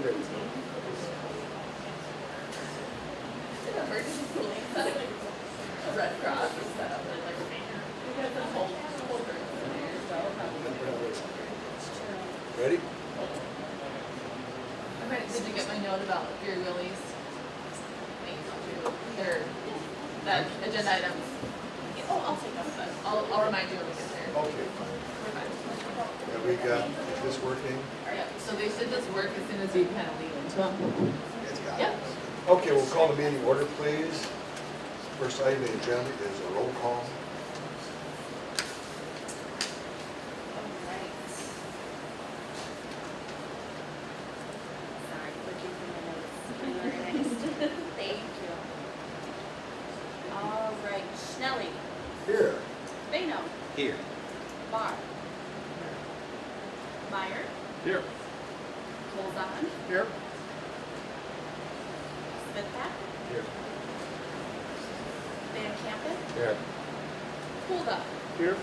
perfect. Emergency cooling set up, a Red Cross is set up in like a major. You guys have whole rooms in there, so probably. Ready? Okay, did you get my note about Beer Willie's? Or that agenda item? Oh, I'll take that, but I'll remind you when we get there. Okay, fine. We're fine. Have we got this working? Yeah, so they should just work as soon as you kind of lead into them. It's got Yep. it. Okay, we'll call the meeting order, please. First item on the agenda is a roll call. Sorry, looking for my notes. Organized. Thank you. All right, Schnelly, Here. Beno, Here. Barr, Meyer, Here. Colzahn, Here. Smithpack, Here. Van Campen, Here. Hulda, Here.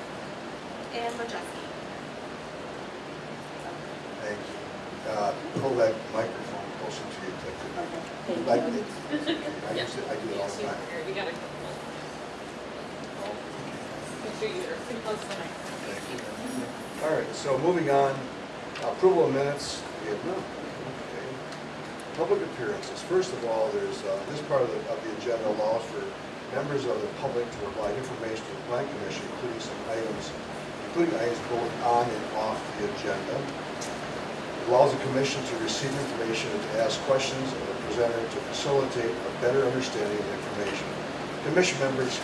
and Majeski. Thank you. Pull that microphone closer to you. Like it. I do it all the time. You gotta. Make sure you're pretty close to the mic. Thank you. All right, so moving on, approval of minutes, we have none. Okay. Public appearances. First of all, there's, this part of the agenda allows for members of the public to provide information to the planning commission, including items both on and off the agenda. It allows the commission to receive information and to ask questions of the presenter to facilitate a better understanding of the information. Commission members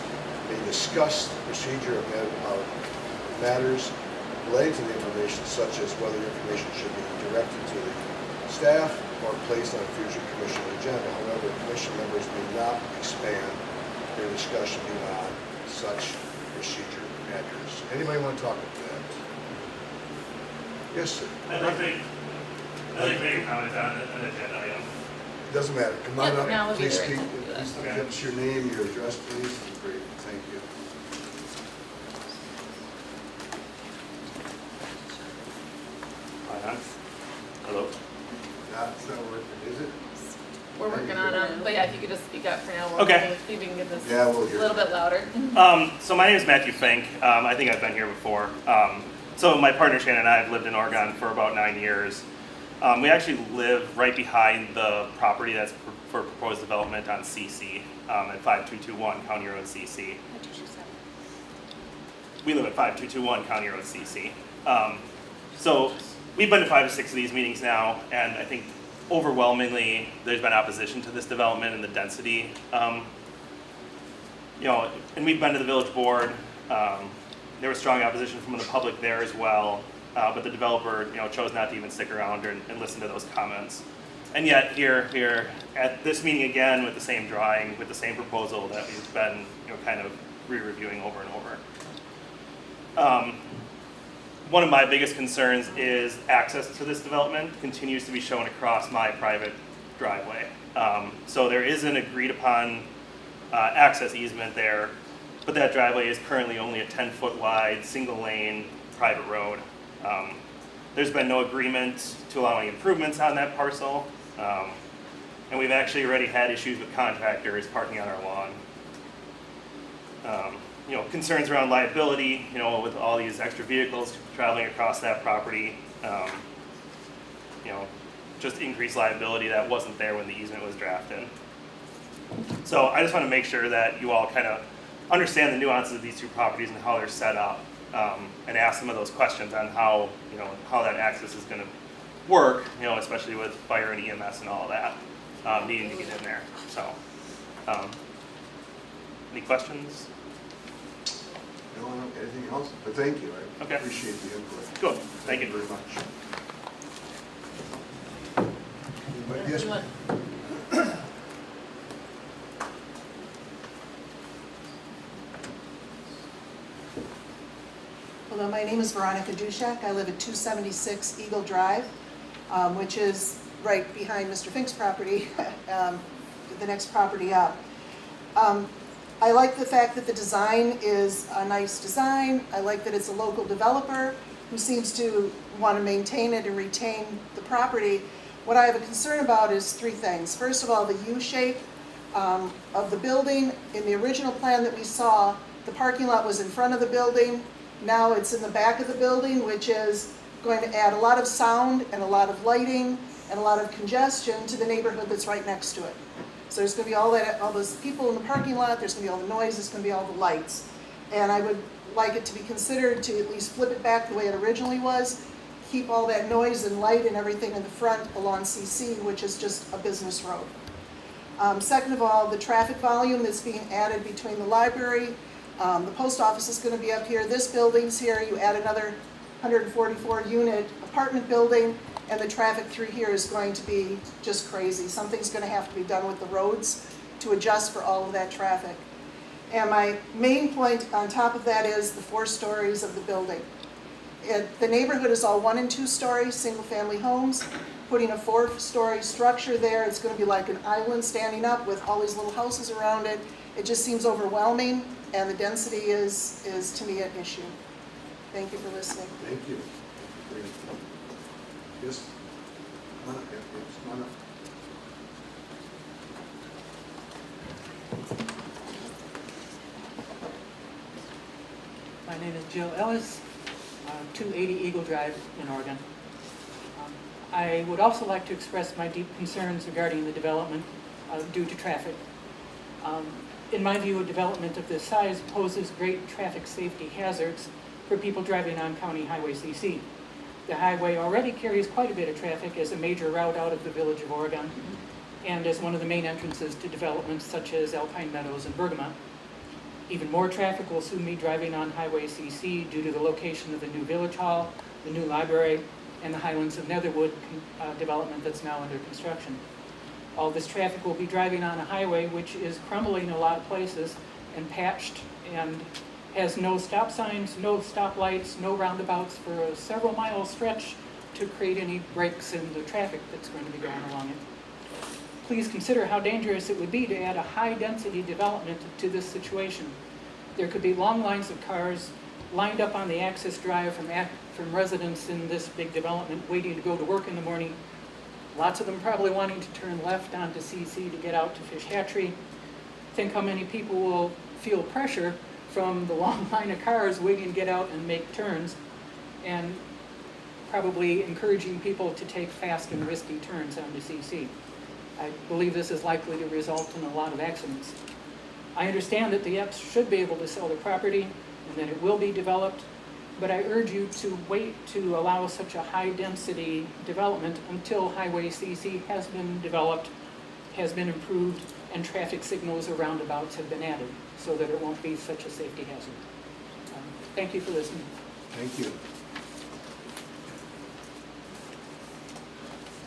may discuss the procedure of matters relating to the information, such as whether information should be directed to the staff or placed on a future commission agenda. However, commission members may not expand their discussion beyond such procedure matters. Anybody want to talk about that? Yes, sir. I'd like to make a comment on an agenda item. Doesn't matter. Come on Yep, up. now we'll Please get speak. right to that. Please Okay. give us your name, your address, please. Great, thank you. Hello? It's not working, is it? We're working on them, but yeah, if you could just speak up for now, we'll Okay. see if we can get this Yeah, we'll a hear little you. bit louder. So my name is Matthew Fink. I think I've been here before. So my partner Shannon and I have lived in Oregon for about 9 years. We actually live right behind the property that's for proposed development on CC at 5221 County Road CC. We live at 5221 County Road CC. So we've been to 5 or 6 of these meetings now, and I think overwhelmingly there's been opposition to this development and the density. And we've been to the village board. There was strong opposition from the public there as well, but the developer, chose not to even stick around and listen to those comments. And yet here at this meeting again with the same drawing, with the same proposal that we've been, kind of re-reviewing over and over. One of my biggest concerns is access to this development continues to be shown across my private driveway. So there is an agreed upon access easement there, but that driveway is currently only a 10-foot wide, single lane, private road. There's been no agreement to allowing improvements on that parcel, and we've actually already had issues with contractors parking on our lawn. Concerns around liability, with all these extra vehicles traveling across that property, just increased liability that wasn't there when the easement was drafted. So I just want to make sure that you all kind of understand the nuances of these two properties and how they're set up, and ask some of those questions on how, how that access is going to work, especially with fire and EMS and all of that, needing to get in there. So, any questions? No, anything else? But thank you, I Okay. appreciate the input. Good, thank you. Very much. Anybody? Yes, You ma'am. want- Hello, my name is Veronica Dushak. I live at 276 Eagle Drive, which is right behind Mr. Fink's property, the next property up. I like the fact that the design is a nice design. I like that it's a local developer who seems to want to maintain it and retain the property. What I have a concern about is three things. First of all, the U shape of the building. In the original plan that we saw, the parking lot was in front of the building. Now it's in the back of the building, which is going to add a lot of sound and a lot of lighting and a lot of congestion to the neighborhood that's right next to it. So there's going to be all those people in the parking lot, there's going to be all the noise, there's going to be all the lights. And I would like it to be considered to at least flip it back the way it originally was, keep all that noise and light and everything in the front along CC, which is just a business road. Second of all, the traffic volume that's being added between the library, the post office is going to be up here, this building's here, you add another 144 unit apartment building, and the traffic through here is going to be just crazy. Something's going to have to be done with the roads to adjust for all of that traffic. And my main point on top of that is the 4 stories of the building. The neighborhood is all 1 and 2 story single family homes. Putting a 4-story structure there, it's going to be like an island standing up with all these little houses around it. It just seems overwhelming, and the density is to me an issue. Thank you for listening. Thank you. Yes? Come on up, yeah, yes, come on up. My name is Jill Ellis, 280 Eagle Drive in Oregon. I would also like to express my deep concerns regarding the development due to traffic. In my view, a development of this size poses great traffic safety hazards for people driving on County Highway CC. The highway already carries quite a bit of traffic as a major route out of the Village of Oregon and as one of the main entrances to developments such as Alpine Meadows and Bergamot. Even more traffic will soon be driving on Highway CC due to the location of the new Village Hall, the new library, and the Highlands of Netherwood development that's now under construction. All this traffic will be driving on a highway which is crumbling in a lot of places and patched and has no stop signs, no stoplights, no roundabouts for a several mile stretch to create any breaks in the traffic that's going to be going along it. Please consider how dangerous it would be to add a high-density development to this situation. There could be long lines of cars lined up on the access drive from residents in this big development waiting to go to work in the morning. Lots of them probably wanting to turn left onto CC to get out to Fish Hatchery. Think how many people will feel pressure from the long line of cars waiting to get out and make turns, and probably encouraging people to take fast and risky turns onto CC. I believe this is likely to result in a lot of accidents. I understand that the Epps should be able to sell the property and that it will be developed, but I urge you to wait to allow such a high-density development until Highway CC has been developed, has been improved, and traffic signals or roundabouts have been added, so that it won't be such a safety hazard. Thank you for listening. Thank you.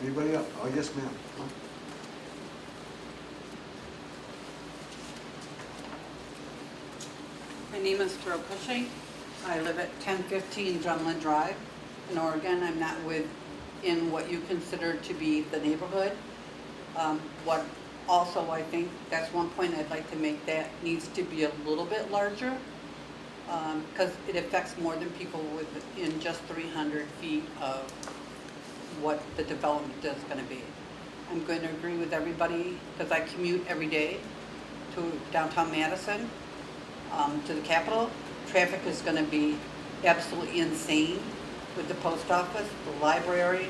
Anybody else? Oh, yes, ma'am. My name is Carol Cushing. I live at 1015 Drumlin Drive in Oregon. I'm not within what you consider to be the neighborhood. What also I think that's one point I'd like to make, that needs to be a little bit larger because it affects more than people within just 300 feet of what the development is going to be. I'm going to agree with everybody because I commute every day to downtown Madison, to the Capitol. Traffic is going to be absolutely insane with the post office, the library.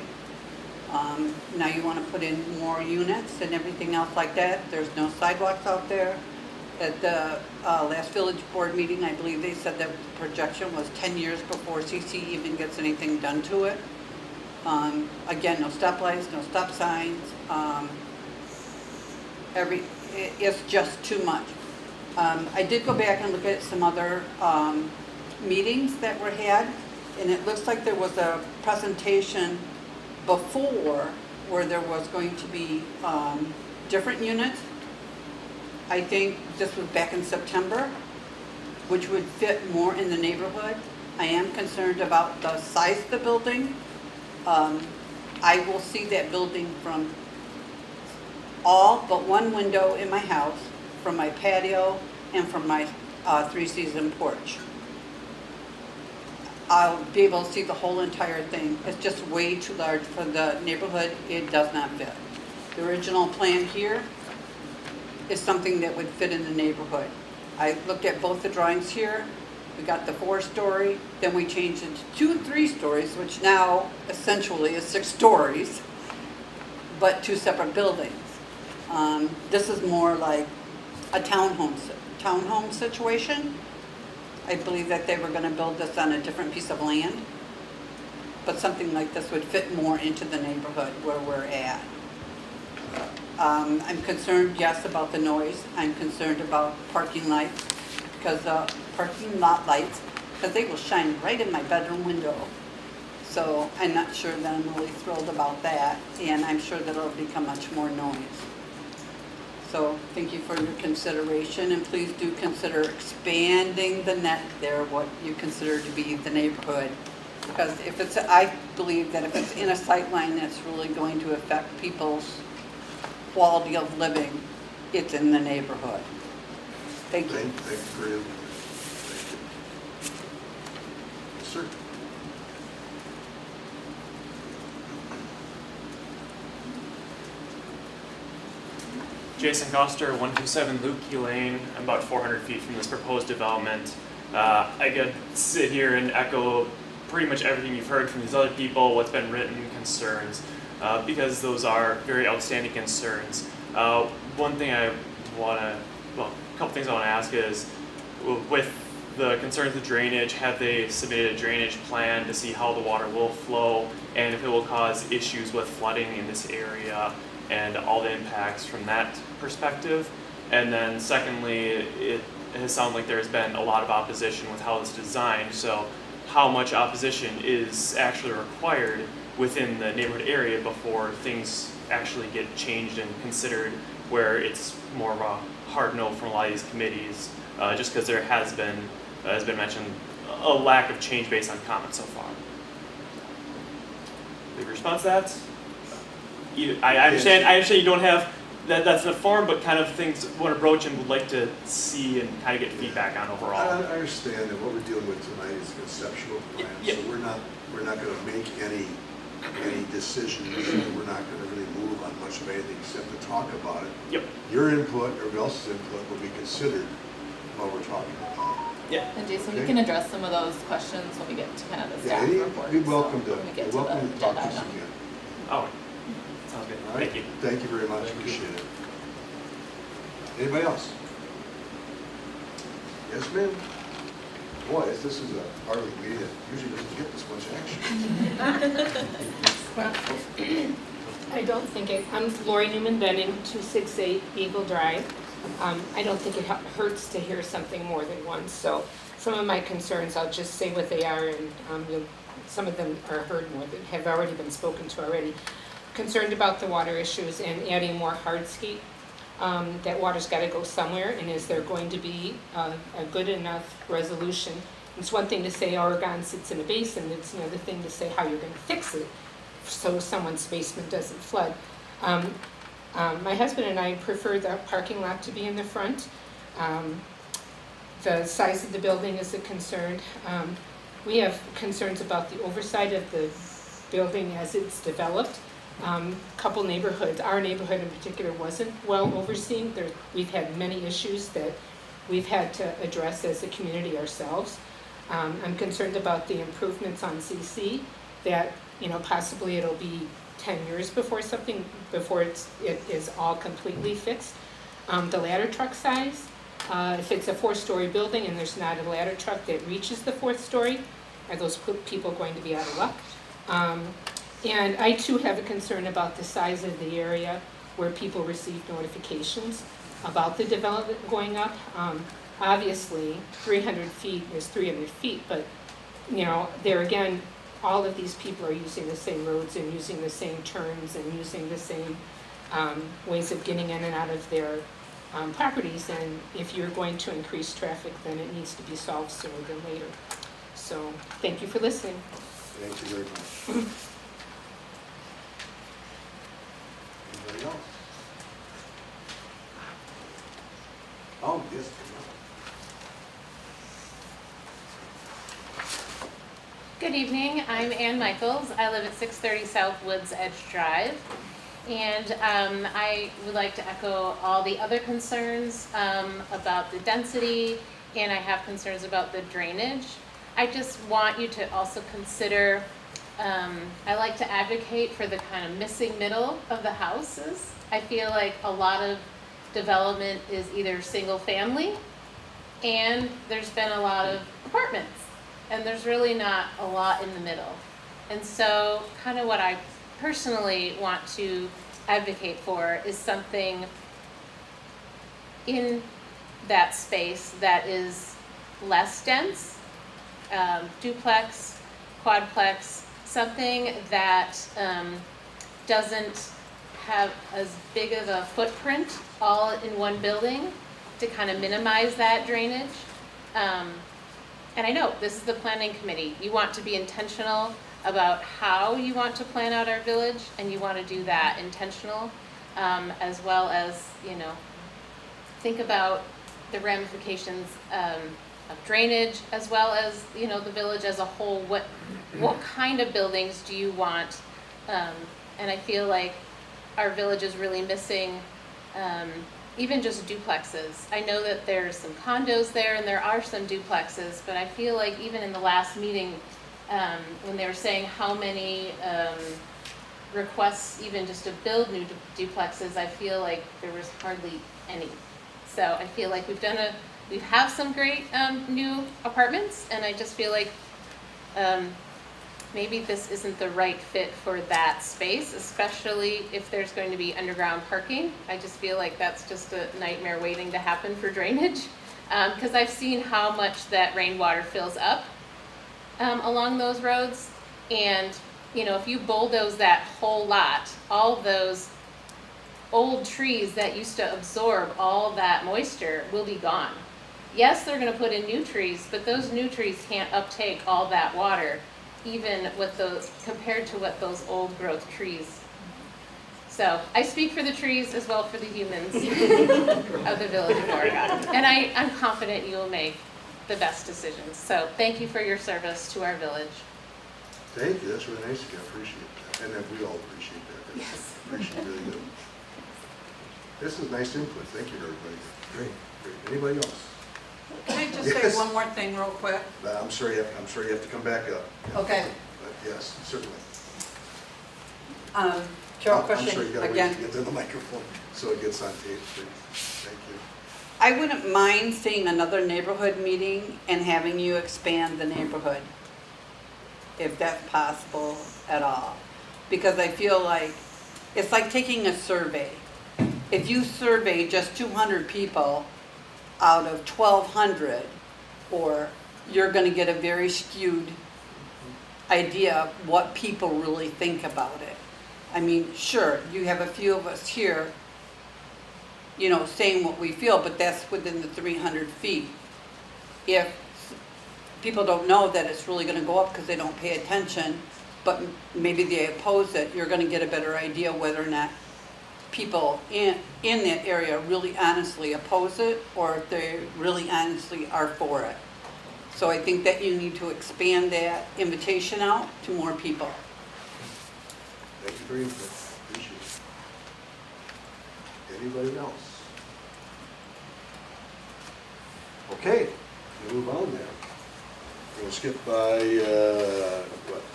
Now you want to put in more units and everything else like that. There's no sidewalks out there. At the last village board meeting, I believe they said that the projection was 10 years before CC even gets anything done to it. Again, no stoplights, no stop signs. It's just too much. I did go back and look at some other meetings that were had, and it looks like there was a presentation before where there was going to be different units. I think this was back in September, which would fit more in the neighborhood. I am concerned about the size of the building. I will see that building from all but one window in my house, from my patio, and from my three-season porch. I'll be able to see the whole entire thing. It's just way too large for the neighborhood. It does not fit. The original plan here is something that would fit in the neighborhood. I looked at both the drawings here. We got the 4-story, then we changed it to 2 3 stories, which now essentially is 6 stories, but 2 separate buildings. This is more like a townhome situation. I believe that they were going to build this on a different piece of land, but something like this would fit more into the neighborhood where we're at. I'm concerned, yes, about the noise. I'm concerned about parking lights, because parking lot lights, because they will shine right in my bedroom window. So I'm not sure that I'm really thrilled about that, and I'm sure that it'll become much more noise. So thank you for your consideration, and please do consider expanding the net there, what you consider to be the neighborhood. Because if it's, I believe that if it's in a sight line that's really going to affect people's quality of living, it's in the neighborhood. Thank you. Thank you for your, thank you. Yes, sir. Jason Coster, 127 Lukey Lane. I'm about 400 feet from this proposed development. I could sit here and echo pretty much everything you've heard from these other people, what's been written, concerns, because those are very outstanding concerns. One thing I want to, well, a couple things I want to ask is, with the concerns with drainage, have they submitted a drainage plan to see how the water will flow and if it will cause issues with flooding in this area and all the impacts from that perspective? And then secondly, it has sounded like there's been a lot of opposition with how it's designed, so how much opposition is actually required within the neighborhood area before things actually get changed and considered, where it's more of a hard no from a lot of these committees, just because there has been, as been mentioned, a lack of change based on comments so far. The response to that? I understand you don't have that's the form, but kind of things want to broach and would like to see and kind of get feedback on overall. I understand that what we're dealing with tonight is a conceptual plan, Yep. so we're not going to make any decisions, and we're not going to really move on much of anything except to talk about it. Yep. Your input, everybody else's input will be considered while we're talking about it. Yeah. And Jason, we Okay. can address some of those questions when we get to kind of the Yeah, staff any- report. you're welcome so to, when we get you're welcome the to talk to agenda us item. again. Oh, sounds good. All right? Thank you. Thank you very much, appreciate it. Anybody else? Yes, ma'am? Boy, this is a hardly meeting that usually doesn't get this much action. Well, I don't think I'm Lori Newman Benning, 268 Eagle Drive. I don't think it hurts to hear something more than once, so some of my concerns, I'll just say what they are, and some of them are heard more than, have already been spoken to already. Concerned about the water issues and adding more hardscape. That water's got to go somewhere, and is there going to be a good enough resolution? It's one thing to say Oregon sits in a basin, it's another thing to say how you're going to fix it so someone's basement doesn't flood. My husband and I prefer the parking lot to be in the front. The size of the building is a concern. We have concerns about the oversight of the building as it's developed. Couple neighborhoods, our neighborhood in particular wasn't well overseen. We've had many issues that we've had to address as a community ourselves. I'm concerned about the improvements on CC, that possibly it'll be 10 years before it is all completely fixed. The ladder truck size, if it's a 4-story building and there's not a ladder truck that reaches the 4th story, are those people going to be out of luck? And I too have a concern about the size of the area where people receive notifications about the development going up. Obviously, 300 feet is 300 feet, but there again, all of these people are using the same roads and using the same turns and using the same ways of getting in and out of their properties. And if you're going to increase traffic, then it needs to be solved sooner than later. So thank you for listening. Thank you very much. Anybody else? Oh, yes, come good evening. I'm Ann Michaels. I live at 630 South Woods Edge Drive. And I would like to echo all the other concerns about the density, and I have concerns about the drainage. I just want you to also consider, I like to advocate for the kind of missing middle of the houses. I feel like a lot of development is either single family, and there's been a lot of apartments, and there's really not a lot in the middle. And so kind of what I personally want to advocate for is something in that space that is less dense, duplex, quadplex, something that doesn't have as big of a footprint all in one building to kind of minimize that drainage. And I know this is the planning committee. You want to be intentional about how you want to plan out our village, and you want to do that intentional, as well as, you know, think about the ramifications of drainage, as well as, you know, the village as a whole. What kind of buildings do you want? And I feel like our village is really missing even just duplexes. I know that there's some condos there and there are some duplexes, but I feel like even in the last meeting, when they were saying how many requests even just to build new duplexes, I feel like there was hardly any. So I feel like we have some great new apartments, and I just feel like maybe this isn't the right fit for that space, especially if there's going to be underground parking. I just feel like that's just a nightmare waiting to happen for drainage, because I've seen how much that rainwater fills up along those roads. And, you know, if you bulldoze that whole lot, all those old trees that used to absorb all that moisture will be gone. Yes, they're gonna put in new trees, but those new trees can't uptake all that water, even with those, compared to what those old growth trees. So I speak for the trees as well for the humans of the village of Oregon. And I'm confident you will make the best decisions. So thank you for your service to our village. Thank you, that's really nice of you, I appreciate that. And then we all appreciate that. Yes. Appreciate it, really good. This is nice input, thank you, everybody. Great, great. Anybody else? Can I just Yes. say one more thing real quick? I'm sorry you have to come back up. Okay. But yes, certainly. Cheryl I'm sorry, Cushing, you gotta wait again. to get to the microphone so it gets on tape, please. Thank you. I wouldn't mind seeing another neighborhood meeting and having you expand the neighborhood, if that's possible at all. Because I feel like, it's like taking a survey. If you survey just 200 people out of 1,200, or you're gonna get a very skewed idea of what people really think about it. I mean, sure, you have a few of us here, you know, saying what we feel, but that's within the 300 feet. If people don't know that it's really gonna go up because they don't pay attention, but maybe they oppose it, you're gonna get a better idea whether or not people in that area really honestly oppose it, or if they really honestly are for it. So I think that you need to expand that invitation out to more people. Thank you for your input, appreciate it. Anybody else? Okay, we'll move on there. We'll skip by,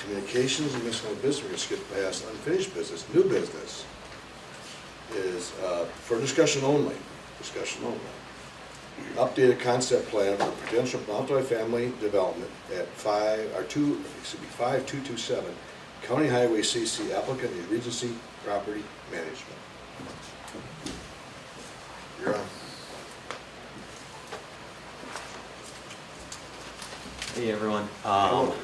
communications and miscellaneous business. We're gonna skip past unfinished business. New business is for discussion only, Updated concept plan for potential multi-family development at 5227 County Highway CC, applicant is Regency Property Management. You're on. Hey everyone, Hello.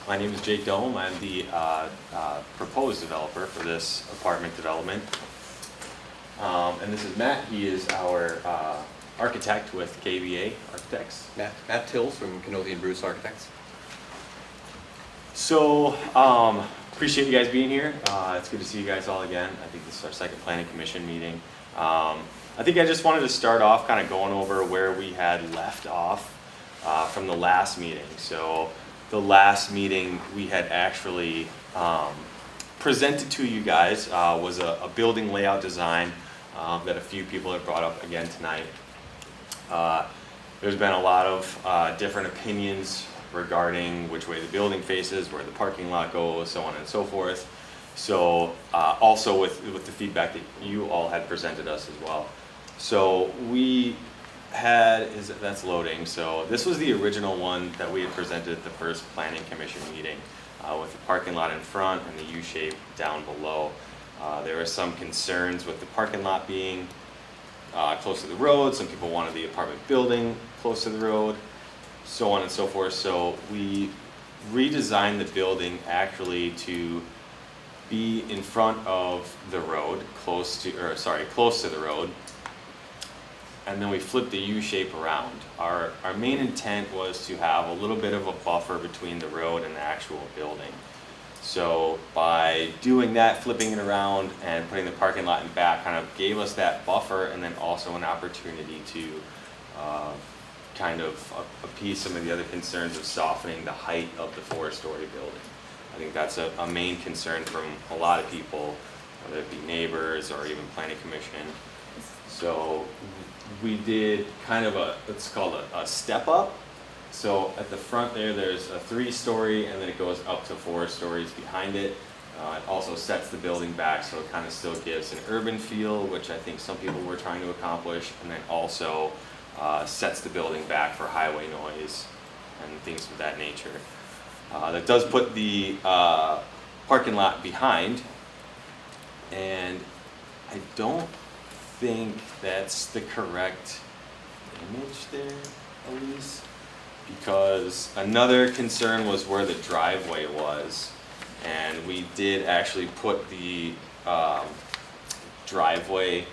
my name is Jake Dome. I'm the proposed developer for this apartment development. And this is Matt. He is our architect with KBA Architects. Matt Tills from Canothy and Bruce Architects. So, appreciate you guys being here. It's good to see you guys all again. I think this is our second planning commission meeting. I think I just wanted to start off kind of going over where we had left off from the last meeting. So, the last meeting, we had actually presented to you guys was a building layout design that a few people have brought up again tonight. There's been a lot of different opinions regarding which way the building faces, where the parking lot goes, so on and so forth. So also with the feedback that you all had presented us as well. So we had, that's loading. So this was the original one that we had presented at the first planning commission meeting with the parking lot in front and the U-shape down below. There were some concerns with the parking lot being close to the road. Some people wanted the apartment building close to the road, so on and so forth. So we redesigned the building actually to be in front of the road, close to the road. And then we flipped the U-shape around. Our main intent was to have a little bit of a buffer between the road and the actual building. So by doing that, flipping it around and putting the parking lot in back kind of gave us that buffer, and then also an opportunity to kind of appease some of the other concerns of softening the height of the 4-story building. I think that's a main concern from a lot of people, whether it be neighbors or even planning commission. So we did kind of it's called a step up. So at the front there's a 3-story, and then it goes up to 4 stories behind it. It also sets the building back, so it kind of still gives an urban feel, which I think some people were trying to accomplish, and then also sets the building back for highway noise and things of that nature. That does put the parking lot behind, and I don't think that's the correct image there, Elise, because another concern was where the driveway was, and we did actually put the driveway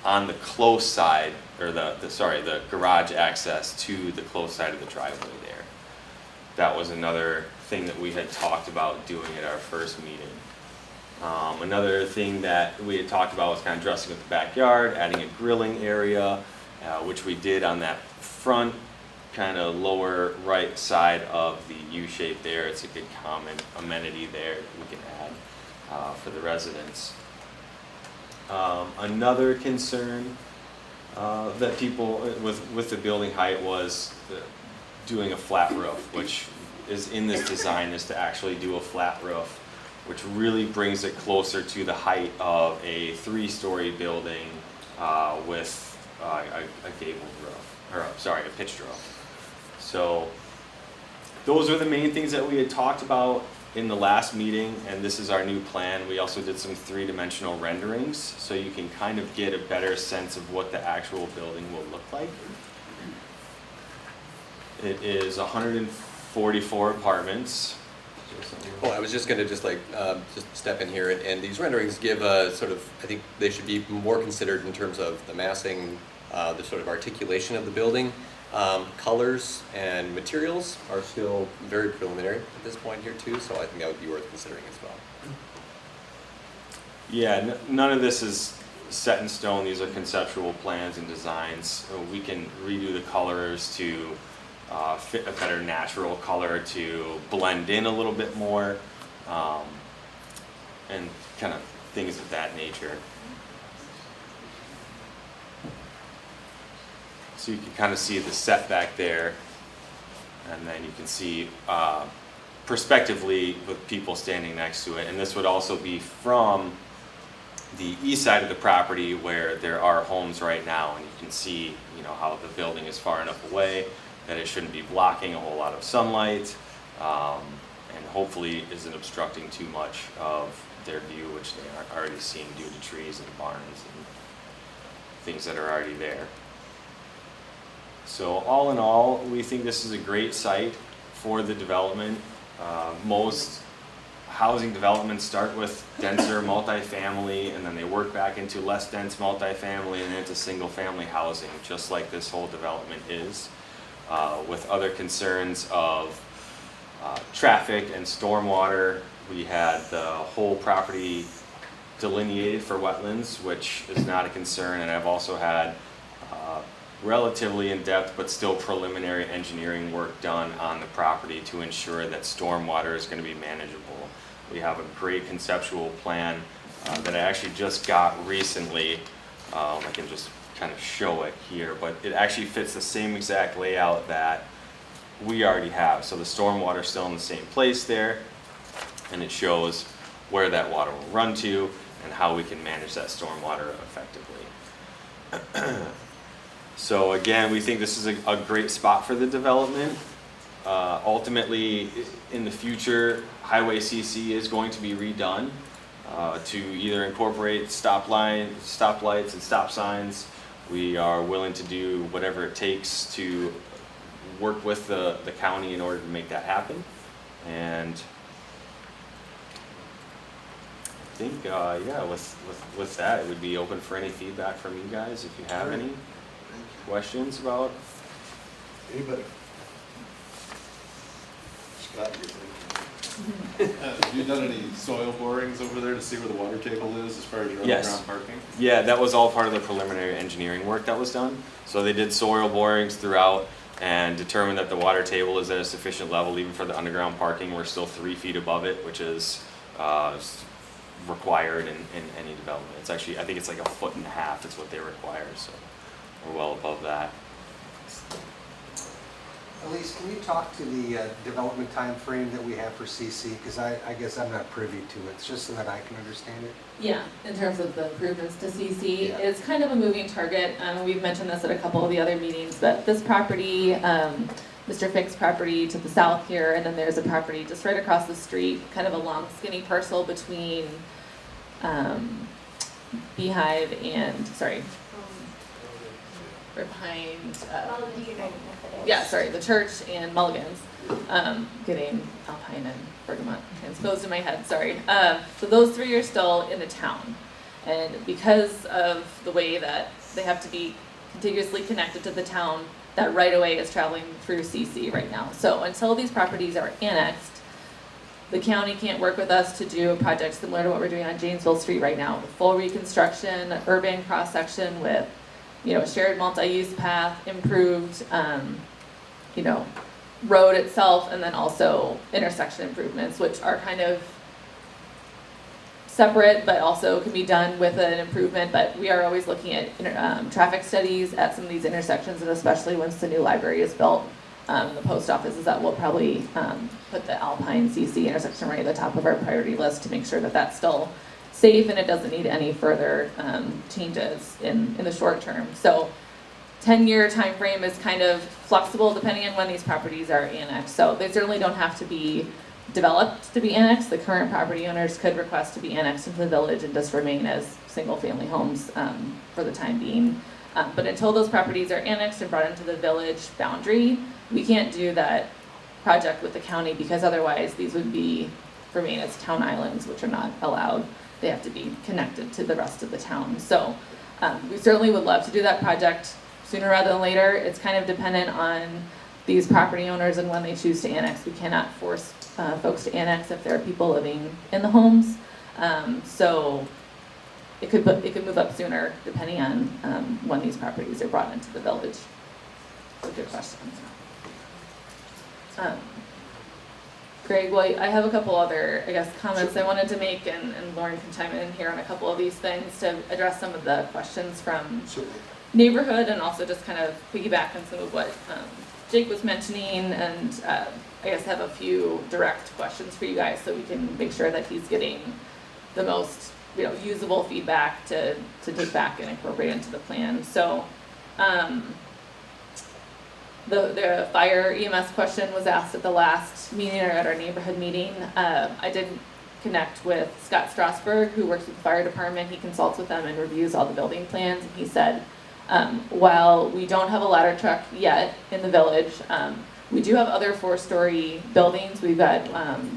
on the close side, or the garage access to the close side of the driveway there. That was another thing that we had talked about doing at our first meeting. Another thing that we had talked about was kind of dressing up the backyard, adding a grilling area, which we did on that front kind of lower right side of the U-shape there. It's a good common amenity there that we can add for the residents. Another concern that people with the building height was doing a flat roof, which is in this design, is to actually do a flat roof, which really brings it closer to the height of a 3-story building with a gabled roof, or a pitched roof. So those are the main things that we had talked about in the last meeting, and this is our new plan. We also did some 3-dimensional renderings, so you can kind of get a better sense of what the actual building will look like. It is 144 apartments. Well, I was just going to just step in here, and these renderings give a sort of, I think they should be more considered in terms of the massing, the sort of articulation of the building. Colors and materials are still very preliminary at this point here too, so I think that would be worth considering as well. Yeah, none of this is set in stone. These are conceptual plans and designs. So we can redo the colors to fit a better natural color to blend in a little bit more, and kind of things of that nature. So you can kind of see the setback there, and then you can see perspectively with people standing next to it. And this would also be from the east side of the property where there are homes right now, and you can see, how the building is far enough away that it shouldn't be blocking a whole lot of sunlight, and hopefully isn't obstructing too much of their view, which they are already seeing due to trees and barns and things that are already there. So all in all, we think this is a great site for the development. Most housing developments start with denser multifamily, and then they work back into less dense multifamily and into single family housing, just like this whole development is, with other concerns of traffic and stormwater. We had the whole property delineated for wetlands, which is not a concern, and I've also had relatively in-depth but still preliminary engineering work done on the property to ensure that stormwater is going to be manageable. We have a great conceptual plan that I actually just got recently. I can just kind of show it here, but it actually fits the same exact layout that we already have. So the stormwater is still in the same place there, and it shows where that water will run to and how we can manage that stormwater effectively. So again, we think this is a great spot for the development. Ultimately, in the future, Highway CC is going to be redone to either incorporate stoplights and stop signs. We are willing to do whatever it takes to work with the county in order to make that happen. And I think, yeah, with that, it would be open for any feedback from you guys if you have any questions about. Anybody? Scott, you're thinking. Have you done any soil borings over there to see where the water table is as far as your Yes. underground parking? Yeah, that was all part of the preliminary engineering work that was done. So they did soil borings throughout and determined that the water table is at a sufficient level even for the underground parking. We're still 3 feet above it, which is required in any development. It's actually, I think it's like 1.5 feet is what they require, so we're well above that. Elise, can you talk to the development time frame that we have for CC? Because I guess I'm not privy to it. It's just so that I can understand it. Yeah, in terms of the improvements to CC, Yeah. it's kind of a moving target. We've mentioned this at a couple of the other meetings, but this property, Mr. Fink's property to the south here, and then there's a property just right across the street, kind of a long skinny parcel between Beehive and, sorry, right behind, yeah, sorry, the church and Mulligan's, getting Alpine and Bergamot transposed in my head, sorry. So those 3 are still in the town. And because of the way that they have to be contiguously connected to the town, that right of way is traveling through CC right now. So until these properties are annexed, the county can't work with us to do a project similar to what we're doing on Janesville Street right now. Full reconstruction, urban cross-section with, you know, shared multi-use path, improved, you know, road itself, and then also intersection improvements, which are kind of separate, but also can be done with an improvement. But we are always looking at traffic studies at some of these intersections, and especially once the new library is built. The post office is that we'll probably put the Alpine CC intersection right at the top of our priority list to make sure that that's still safe and it doesn't need any further changes in the short term. So 10-year time frame is kind of flexible depending on when these properties are annexed. So they certainly don't have to be developed to be annexed. The current property owners could request to be annexed into the village and just remain as single-family homes for the time being. But until those properties are annexed and brought into the village boundary, we can't do that project with the county because otherwise these would remain as town islands, which are not allowed. They have to be connected to the rest of the town. So we certainly would love to do that project sooner rather than later. It's kind of dependent on these property owners and when they choose to annex. We cannot force folks to annex if there are people living in the homes. So it could move up sooner depending on when these properties are brought into the village. So good questions. Greg, well, I have a couple other, I guess, comments I wanted to make, and Lauren can chime in here on a couple of these things to address some of the questions from neighborhood, and also just kind of piggyback on some of what Jake was mentioning, and I guess have a few direct questions for you guys so we can make sure that he's getting the most, you know, usable feedback to take back and incorporate into the plan. So the fire EMS question was asked at the last meeting or at our neighborhood meeting. I did connect with Scott Strasberg, who works with the fire department. He consults with them and reviews all the building plans. And he said, while we don't have a ladder truck yet in the village, we do have other 4-story buildings. We've got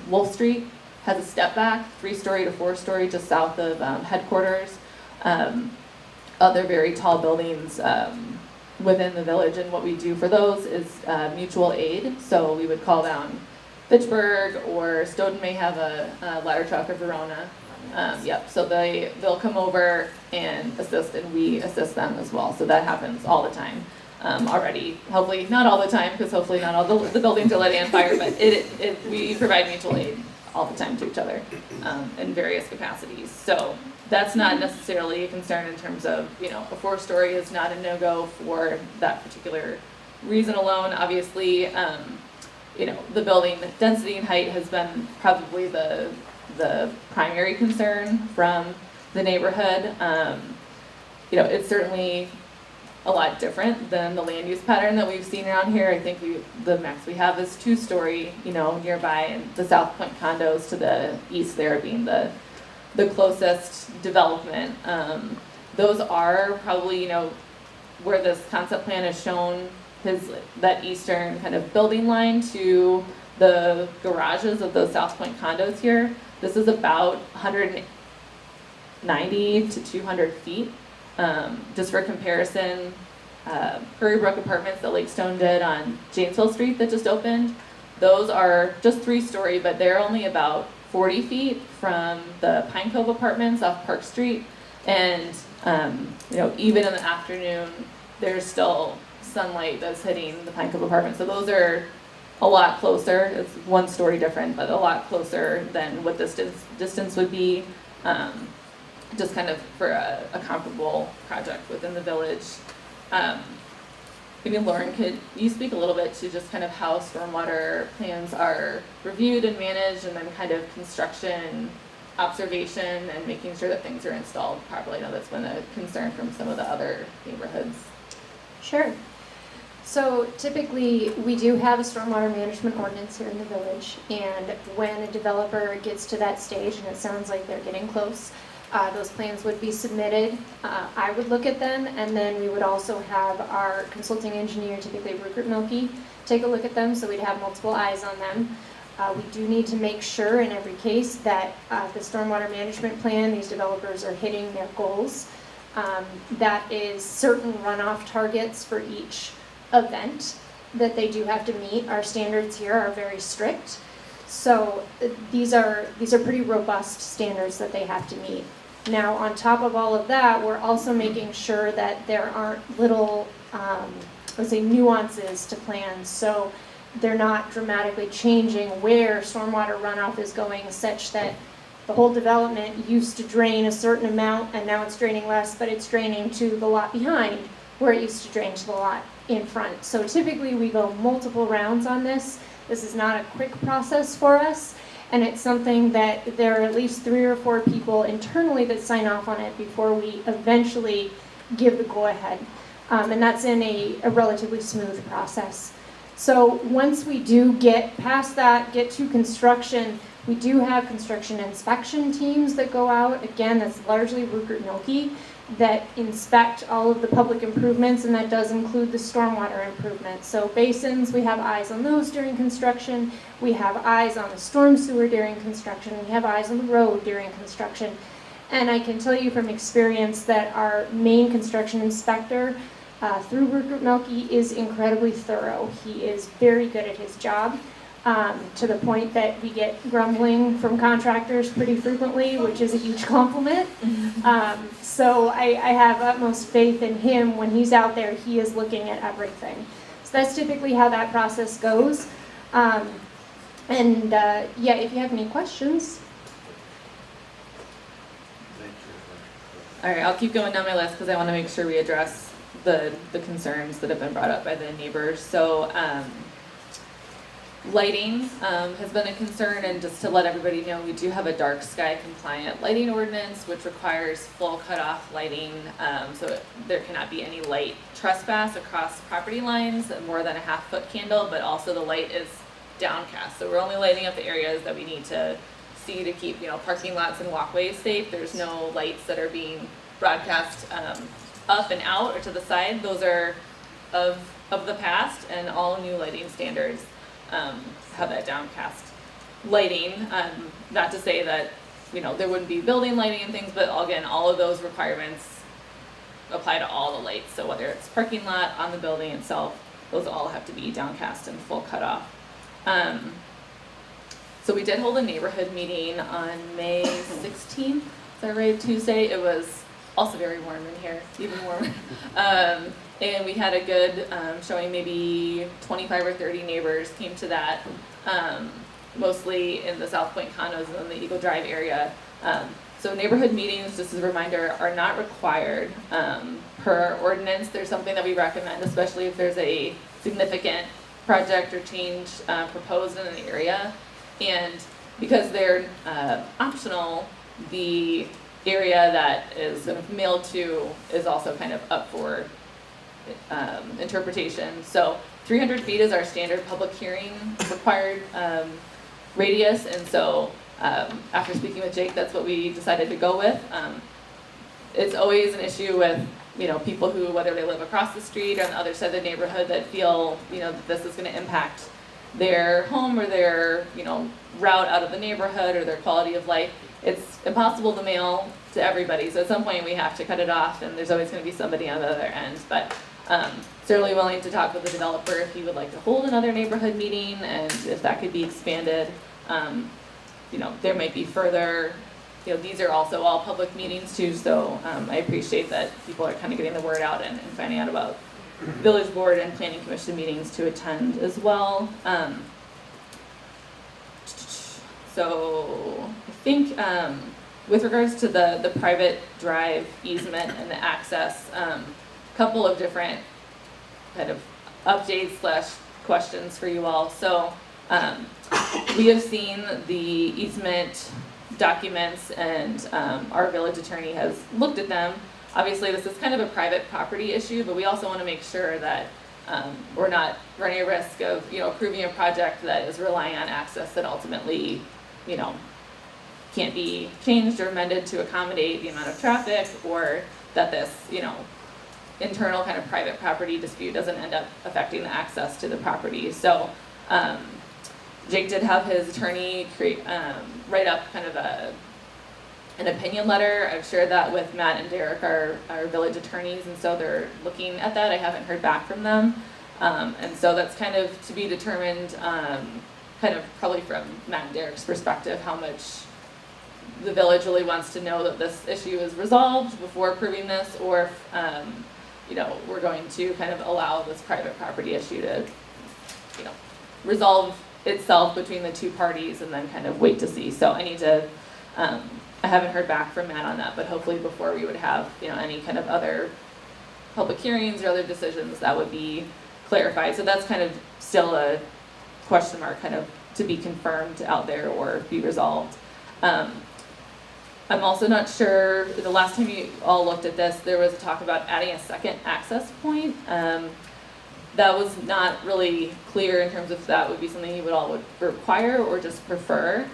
Wolf Street has a step back, 3-story to 4-story, just south of headquarters. Other very tall buildings within the village, and what we do for those is mutual aid. So we would call down Fitchburg, or Stoughton may have a ladder truck, or Verona. Yep, so they'll come over and assist, and we assist them as well. So that happens all the time. already. Hopefully, not all the time, because hopefully not all the buildings are letting on fire, but we provide mutual aid all the time to each other in various capacities. So that's not necessarily a concern in terms of, a 4-story is not a no-go for that particular reason alone. Obviously, the building density and height has been probably the primary concern from the neighborhood. It's certainly a lot different than the land use pattern that we've seen around here. I think the max we have is 2-story, nearby, and the South Point condos to the east there being the closest development. Those are probably, where this concept plan is shown, that eastern kind of building line to the garages of those South Point condos here. This is about 190 to 200 feet. Just for comparison, Prairie Brook Apartments that Lakestone did on Janesville Street that just opened, those are just 3-story, but they're only about 40 feet from the Pine Cove Apartments off Park Street. And, even in the afternoon, there's still sunlight that's hitting the Pine Cove Apartments. So those are a lot closer. It's 1-story different, but a lot closer than what this distance would be. Just kind of for a comparable project within the village. Maybe Lauren, could you speak a little bit to just kind of how stormwater plans are reviewed and managed, and then kind of construction observation and making sure that things are installed properly? I know that's been a concern from some of the other neighborhoods. Sure. So typically, we do have a stormwater management ordinance here in the village, and when a developer gets to that stage, and it sounds like they're getting close, those plans would be submitted. I would look at them, and then we would also have our consulting engineer, typically Rupert Milkey, take a look at them, so we'd have multiple eyes on them. We do need to make sure in every case that the stormwater management plan, these developers are hitting their goals. That is certain runoff targets for each event that they do have to meet. Our standards here are very strict. So these are pretty robust standards that they have to meet. Now, on top of all of that, we're also making sure that there aren't little, let's say, nuances to plans. So they're not dramatically changing where stormwater runoff is going, such that the whole development used to drain a certain amount and now it's draining less, but it's draining to the lot behind where it used to drain to the lot in front. So typically we go multiple rounds on this. This is not a quick process for us, and it's something that there are at least 3 or 4 people internally that sign off on it before we eventually give the go-ahead. And that's in a relatively smooth process. So once we do get past that, get to construction, we do have construction inspection teams that go out. Again, that's largely Rupert Milkey, that inspect all of the public improvements, and that does include the stormwater improvements. So basins, we have eyes on those during construction. We have eyes on the storm sewer during construction. We have eyes on the road during construction. And I can tell you from experience that our main construction inspector, through Rupert Milkey, is incredibly thorough. He is very good at his job, to the point that we get grumbling from contractors pretty frequently, which is a huge compliment. So I have utmost faith in him. When he's out there, he is looking at everything. So that's typically how that process goes. Yeah, if you have any questions. All right, I'll keep going down my list because I want to make sure we address the concerns that have been brought up by the neighbors. So lighting has been a concern, and just to let everybody know, we do have a dark sky compliant lighting ordinance which requires full cutoff lighting, so there cannot be any light trespass across property lines, more than a half-foot candle, but also the light is downcast. So we're only lighting up the areas that we need to see to keep, parking lots and walkways safe. There's no lights that are being broadcast up and out or to the side. Those are of the past, and all new lighting standards have that downcast lighting. Not to say that there wouldn't be building lighting and things, but again, all of those requirements apply to all the lights. So whether it's parking lot, on the building itself, those all have to be downcast and full cutoff. So we did hold a neighborhood meeting on May 16th. Is that right? Tuesday. It was also very warm in here, even warmer. And we had a good showing, maybe 25 or 30 neighbors came to that, mostly in the South Point condos and in the Eagle Drive area. So neighborhood meetings, just as a reminder, are not required per our ordinance. There's something that we recommend, especially if there's a significant project or change proposed in an area. And because they're optional, the area that is sort of mailed to is also kind of up for interpretation. So 300 feet is our standard public hearing required radius, and so after speaking with Jake, that's what we decided to go with. It's always an issue with, you know, people who, whether they live across the street or on the other side of the neighborhood, that feel, you know, that this is going to impact their home or their, you know, route out of the neighborhood or their quality of life. It's impossible to mail to everybody, so at some point we have to cut it off, and there's always going to be somebody on the other end. But certainly willing to talk with the developer if he would like to hold another neighborhood meeting, and if that could be expanded. You know, there might be further, you know, these are also all public meetings too, so I appreciate that people are kind of getting the word out and finding out about village board and planning commission meetings to attend as well. So I think with regards to the private drive easement and the access, couple of different kind of updates / questions for you all. So we have seen the easement documents, and our village attorney has looked at them. Obviously, this is kind of a private property issue, but we also want to make sure that we're not running a risk of, you know, approving a project that is relying on access that ultimately, you know, can't be changed or amended to accommodate the amount of traffic, or that this, you know, internal kind of private property dispute doesn't end up affecting the access to the property. So Jake did have his attorney write up kind of an opinion letter. I've shared that with Matt and Derek, our village attorneys, and so they're looking at that. I haven't heard back from them. And so that's kind of to be determined, kind of probably from Matt and Derek's perspective, how much the village really wants to know that this issue is resolved before approving this, or if, you know, we're going to kind of allow this private property issue to, you know, resolve itself between the two parties and then kind of wait to see. So I need to, I haven't heard back from Matt on that, but hopefully before we would have, you know, any kind of other public hearings or other decisions, that would be clarified. So that's kind of still a question mark, kind of to be confirmed out there or be resolved. I'm also not sure, the last time you all looked at this, there was a talk about adding a second access point. That was not really clear in terms of if that would be something you would require or just prefer.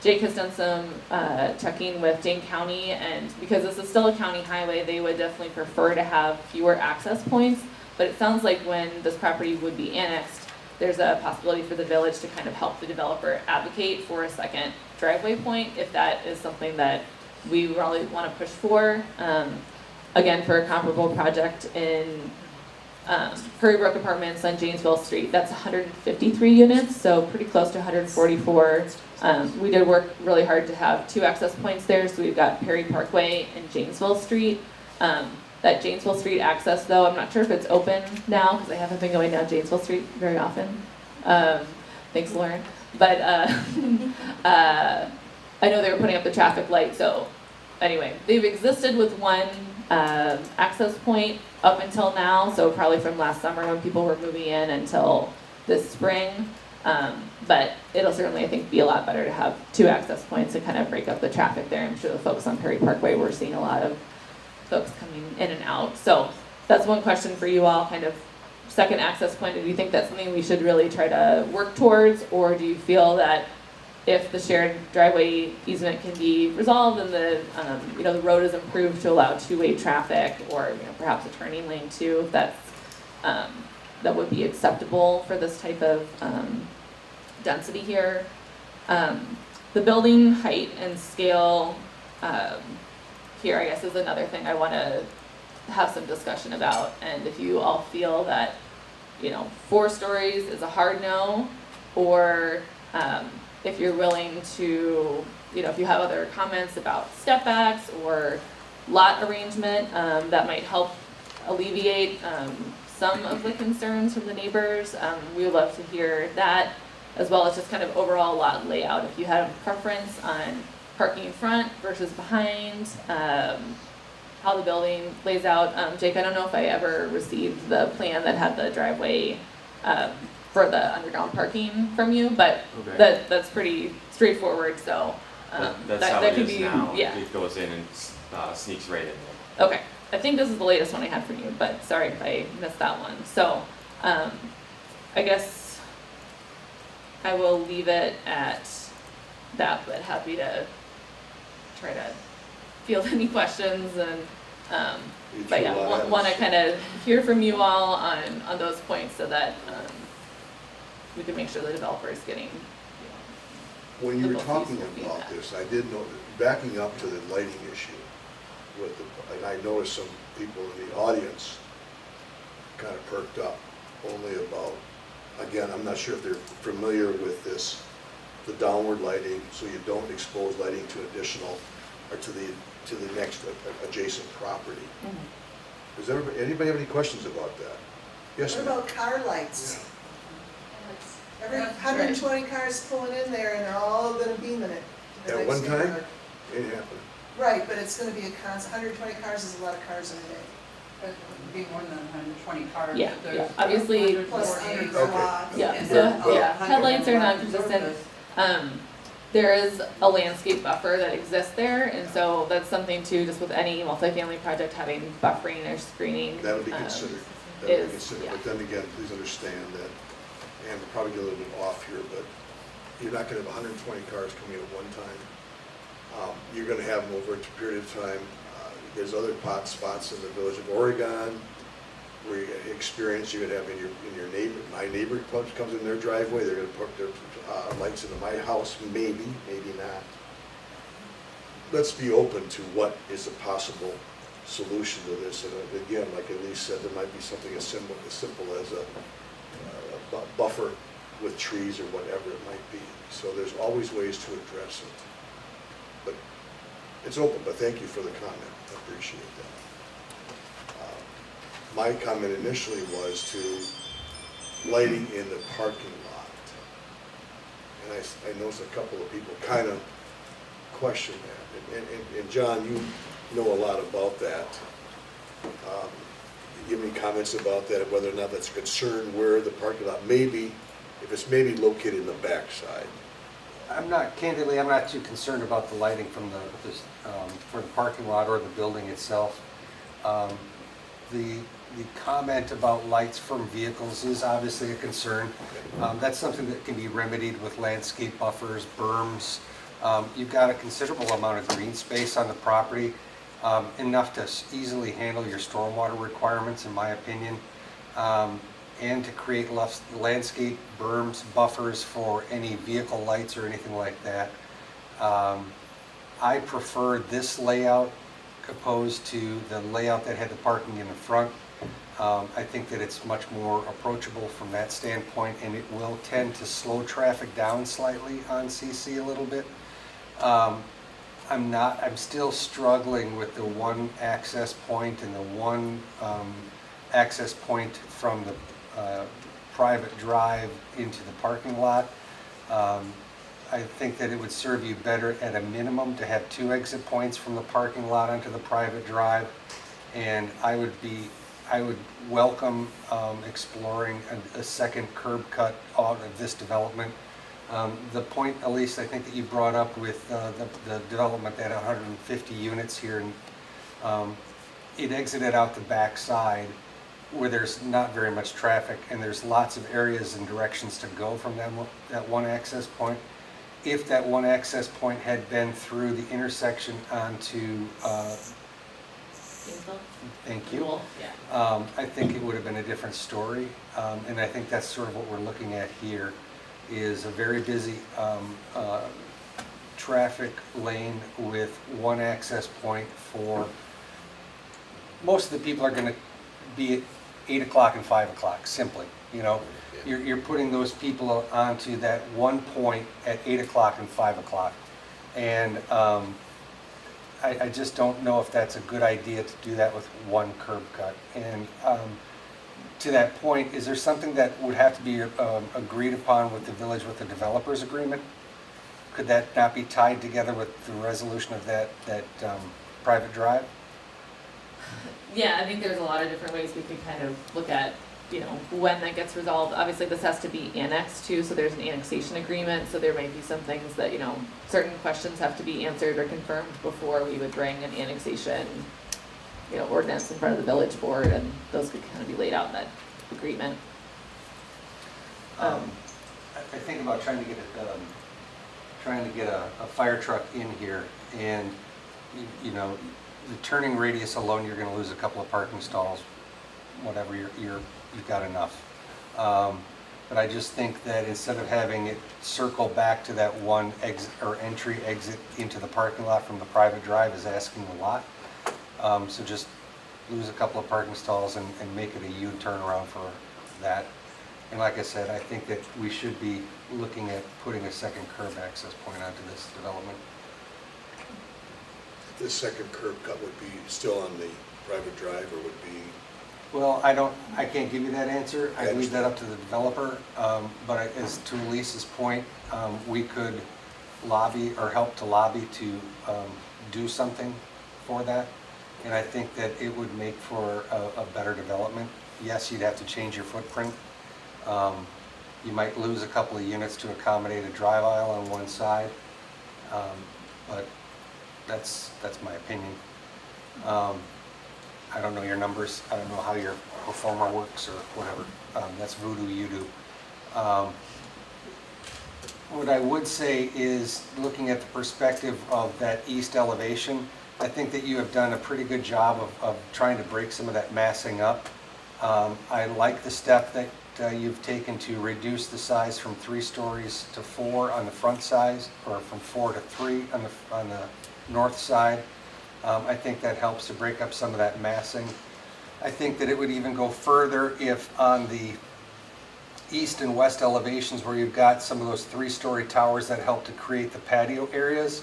Jake has done some checking with Dane County, and because this is still a county highway, they would definitely prefer to have fewer access points. But it sounds like when this property would be annexed, there's a possibility for the village to kind of help the developer advocate for a second driveway point, if that is something that we really want to push for. Again, for a comparable project in Prairie Brook Apartments on Janesville Street, that's 153 units, so pretty close to 144. We did work really hard to have 2 access points there, so we've got Perry Parkway and Janesville Street. That Janesville Street access, though, I'm not sure if it's open now, because I haven't been going down Janesville Street very often. Thanks, Lauren. But I know they were putting up the traffic light, so anyway, they've existed with one access point up until now, so probably from last summer when people were moving in until this spring. But it'll certainly, I think, be a lot better to have 2 access points to kind of break up the traffic there. I'm sure the folks on Perry Parkway were seeing a lot of folks coming in and out. So that's one question for you all, kind of second access point. Do you think that's something we should really try to work towards, or do you feel that if the shared driveway easement can be resolved and the you know, the road is improved to allow 2-way traffic, or, you know, perhaps a turning lane too, if that's that would be acceptable for this type of density here? The building height and scale here, I guess, is another thing I want to have some discussion about. And if you all feel that, you know, 4 stories is a hard no, or if you're willing to, you know, if you have other comments about step backs or lot arrangement, that might help alleviate, some of the concerns from the neighbors. We would love to hear that, as well as just kind of overall lot layout. If you have a preference on parking in front versus behind, how the building lays out. Jake, I don't know if I ever received the plan that had the driveway, for the underground parking from you, but Okay. that's pretty straightforward, so, That's how it could is be, now. yeah. It goes in and sneaks right in there. Okay, I think this is the latest one I had from you, but sorry if I missed that one. So, I guess I will leave it at that, but happy to try to field any questions and, You but threw yeah, a lot at want to us. kind of hear from you all on those points so that, we can make sure the developer is getting, When you were the most talking useful about feedback. this, I did know, backing up to the lighting issue with the, and I noticed some people in the audience kind of perked up only about, again, I'm not sure if they're familiar with this, the downward lighting, so you don't expose lighting to additional, or to the next adjacent property. Does anybody have any questions about that? Yes, What ma'am? about car lights? Every That's 120 cars pulling in there and they're all gonna beam in it. to the At next one time? neighborhood. Ain't happening. Right, but it's gonna be a constant, 120 cars is a lot of cars in a day. But it would be more than 120 cars. Yeah, There's yeah, obviously- 148 Plus Okay. lots. yeah, and so, then yeah, 100 headlights are not on consistent. surface. There is a landscape buffer that exists there, and so that's something too, just with any multifamily project having buffering or screening. That would be um, considered, that would is- be considered, yeah. but then again, please understand that, and we're probably a little bit off here, but you're not gonna have 120 cars coming at one time. You're gonna have them over a period of time. There's other spots in the village of Oregon where you experience, you're gonna have in your neighbor, my neighbor comes in their driveway, they're gonna put their lights into my house, maybe not. Let's be open to what is a possible solution to this, and again, like Elise said, there might be something as simple as a buffer with trees or whatever it might be. So there's always ways to address it. But it's open, but thank you for the comment, I appreciate that. My comment initially was to lighting in the parking lot. And I noticed a couple of people kind of question that. And John, you know a lot about that. You have any comments about that, whether or not that's a concern where the parking lot may be, if it's maybe located in the backside? Candidly, I'm not too concerned about the lighting from for the parking lot or the building itself. The comment about lights from vehicles is obviously a concern. That's something that can be remedied with landscape buffers, berms. You've got a considerable amount of green space on the property, enough to easily handle your stormwater requirements, in my opinion, and to create landscape berms, buffers for any vehicle lights or anything like that. I prefer this layout opposed to the layout that had the parking in the front. I think that it's much more approachable from that standpoint, and it will tend to slow traffic down slightly on CC a little bit. I'm still struggling with the one access point and the one access point from the private drive into the parking lot. I think that it would serve you better at a minimum to have 2 exit points from the parking lot onto the private drive. And I would welcome exploring a second curb cut out of this development. The point, Elise, I think that you brought up with the development at 150 units here, and it exited out the back side where there's not very much traffic, and there's lots of areas and directions to go from that one access point. If that one access point had been through the intersection onto, thank you. Cool, yeah. I think it would have been a different story, and I think that's sort of what we're looking at here, is a very busy traffic lane with one access point for, most of the people are going to be at 8 o'clock and 5 o'clock, simply, you know. You're putting those people onto that one point at 8 o'clock and 5 o'clock. And I just don't know if that's a good idea to do that with one curb cut. And to that point, is there something that would have to be agreed upon with the village with the developers agreement? Could that not be tied together with the resolution of that private drive? Yeah, I think there's a lot of different ways we could kind of look at, you know, when that gets resolved. Obviously, this has to be annexed too, so there's an annexation agreement, so there might be some things that, you know, certain questions have to be answered or confirmed before we would bring an annexation, you know, ordinance in front of the village board, and those could kind of be laid out in that agreement. I think about trying to get a fire truck in here, and you know, the turning radius alone, you're going to lose a couple of parking stalls. Whatever, you've got enough. But I just think that instead of having it circle back to that one exit or entry exit into the parking lot from the private drive is asking a lot. So just lose a couple of parking stalls and make it a U turnaround for that. And like I said, I think that we should be looking at putting a second curb access point onto this development. This second curb cut would be still on the private drive, or would be? Well, I can't give you that answer. I leave that up to the developer. But as to Elise's point, we could lobby or help to lobby to do something for that. And I think that it would make for a better development. Yes, you'd have to change your footprint. You might lose a couple of units to accommodate a drive aisle on one side. But that's my opinion. I don't know your numbers. I don't know how your performer works or whatever. That's voodoo you do. What I would say is, looking at the perspective of that east elevation, I think that you have done a pretty good job of trying to break some of that massing up. I like the step that you've taken to reduce the size from 3 stories to 4 on the front side, or from 4 to 3 on the north side. I think that helps to break up some of that massing. I think that it would even go further if on the east and west elevations, where you've got some of those 3-story towers that help to create the patio areas,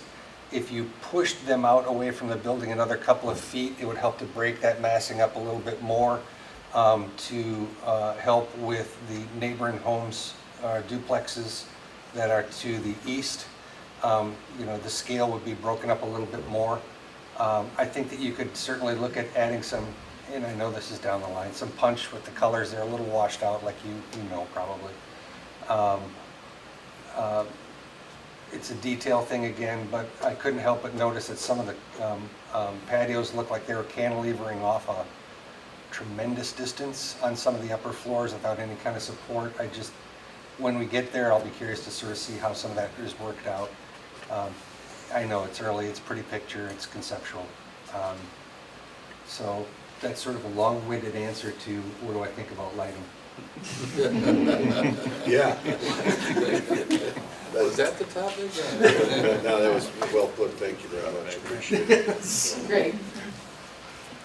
if you pushed them out away from the building another couple of feet, it would help to break that massing up a little bit more, to help with the neighboring homes, duplexes that are to the east. You know, the scale would be broken up a little bit more. I think that you could certainly look at adding some, and I know this is down the line, some punch with the colors. They're a little washed out, like you know probably. It's a detail thing again, but I couldn't help but notice that some of the patios look like they were cantilevering off a tremendous distance on some of the upper floors without any kind of support. When we get there, I'll be curious to sort of see how some of that is worked out. I know it's early, it's pretty picture, it's conceptual. So that's sort of a long-winded answer to what do I think about lighting. Yeah. Was that the topic? No, that was well put. Thank you very much. Appreciate it. Great.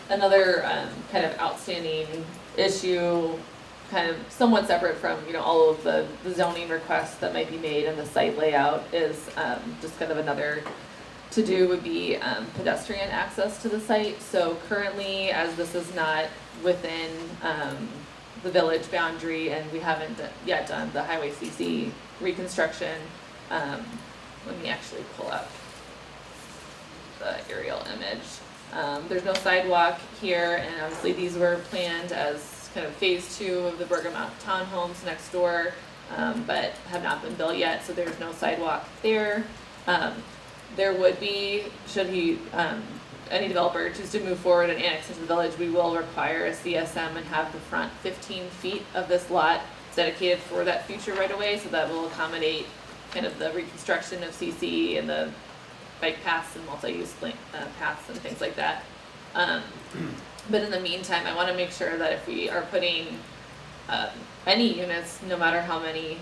Another kind of outstanding issue, kind of somewhat separate from, you know, all of the zoning requests that might be made and the site layout, is just kind of another to-do would be pedestrian access to the site. So currently, as this is not within the village boundary, and we haven't yet done the Highway CC reconstruction, let me actually pull up the aerial image. There's no sidewalk here, and obviously these were planned as kind of phase 2 of the Bergamot townhomes next door, but have not been built yet, so there's no sidewalk there. There would be, should any developer choose to move forward and annex into the village, we will require a CSM and have the front 15 feet of this lot dedicated for that future right of way, so that will accommodate kind of the reconstruction of CC and the bike paths and multi-use paths and things like that. But in the meantime, I want to make sure that if we are putting any units, no matter how many,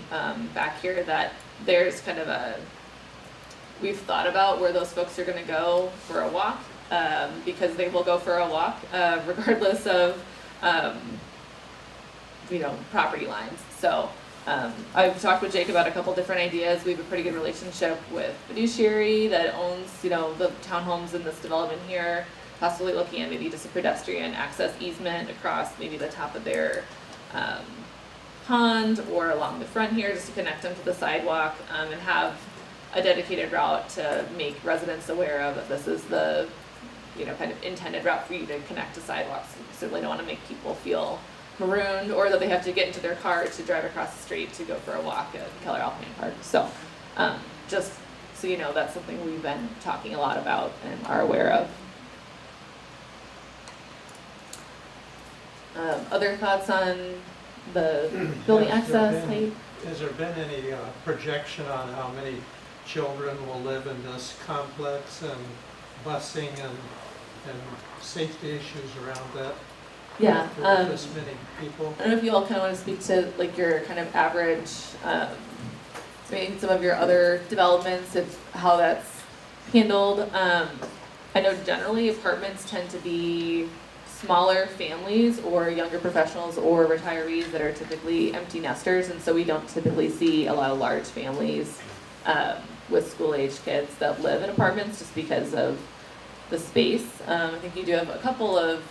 back here, that there's kind of we've thought about where those folks are going to go for a walk, because they will go for a walk regardless of, you know, property lines. So I've talked with Jake about a couple different ideas. We have a pretty good relationship with Fiduciary that owns, the townhomes in this development here. Possibly looking at maybe just a pedestrian access easement across maybe the top of their pond or along the front here, just to connect them to the sidewalk, and have a dedicated route to make residents aware of that this is the, kind of intended route for you to connect to sidewalks. We certainly don't want to make people feel marooned or that they have to get into their car to drive across the street to go for a walk at Keller Alpine Park. So, just so you know, that's something we've been talking a lot about and are aware of. Other thoughts on the building access height? Has there been any projection on how many children will live in this complex and busing and safety issues around that? Yeah. For this many people? I don't know if you all kind of want to speak to like your kind of average, maybe some of your other developments, how that's handled. I know generally apartments tend to be smaller families or younger professionals or retirees that are typically empty nesters, and so we don't typically see a lot of large families with school-age kids that live in apartments just because of the space. I think you do have a couple of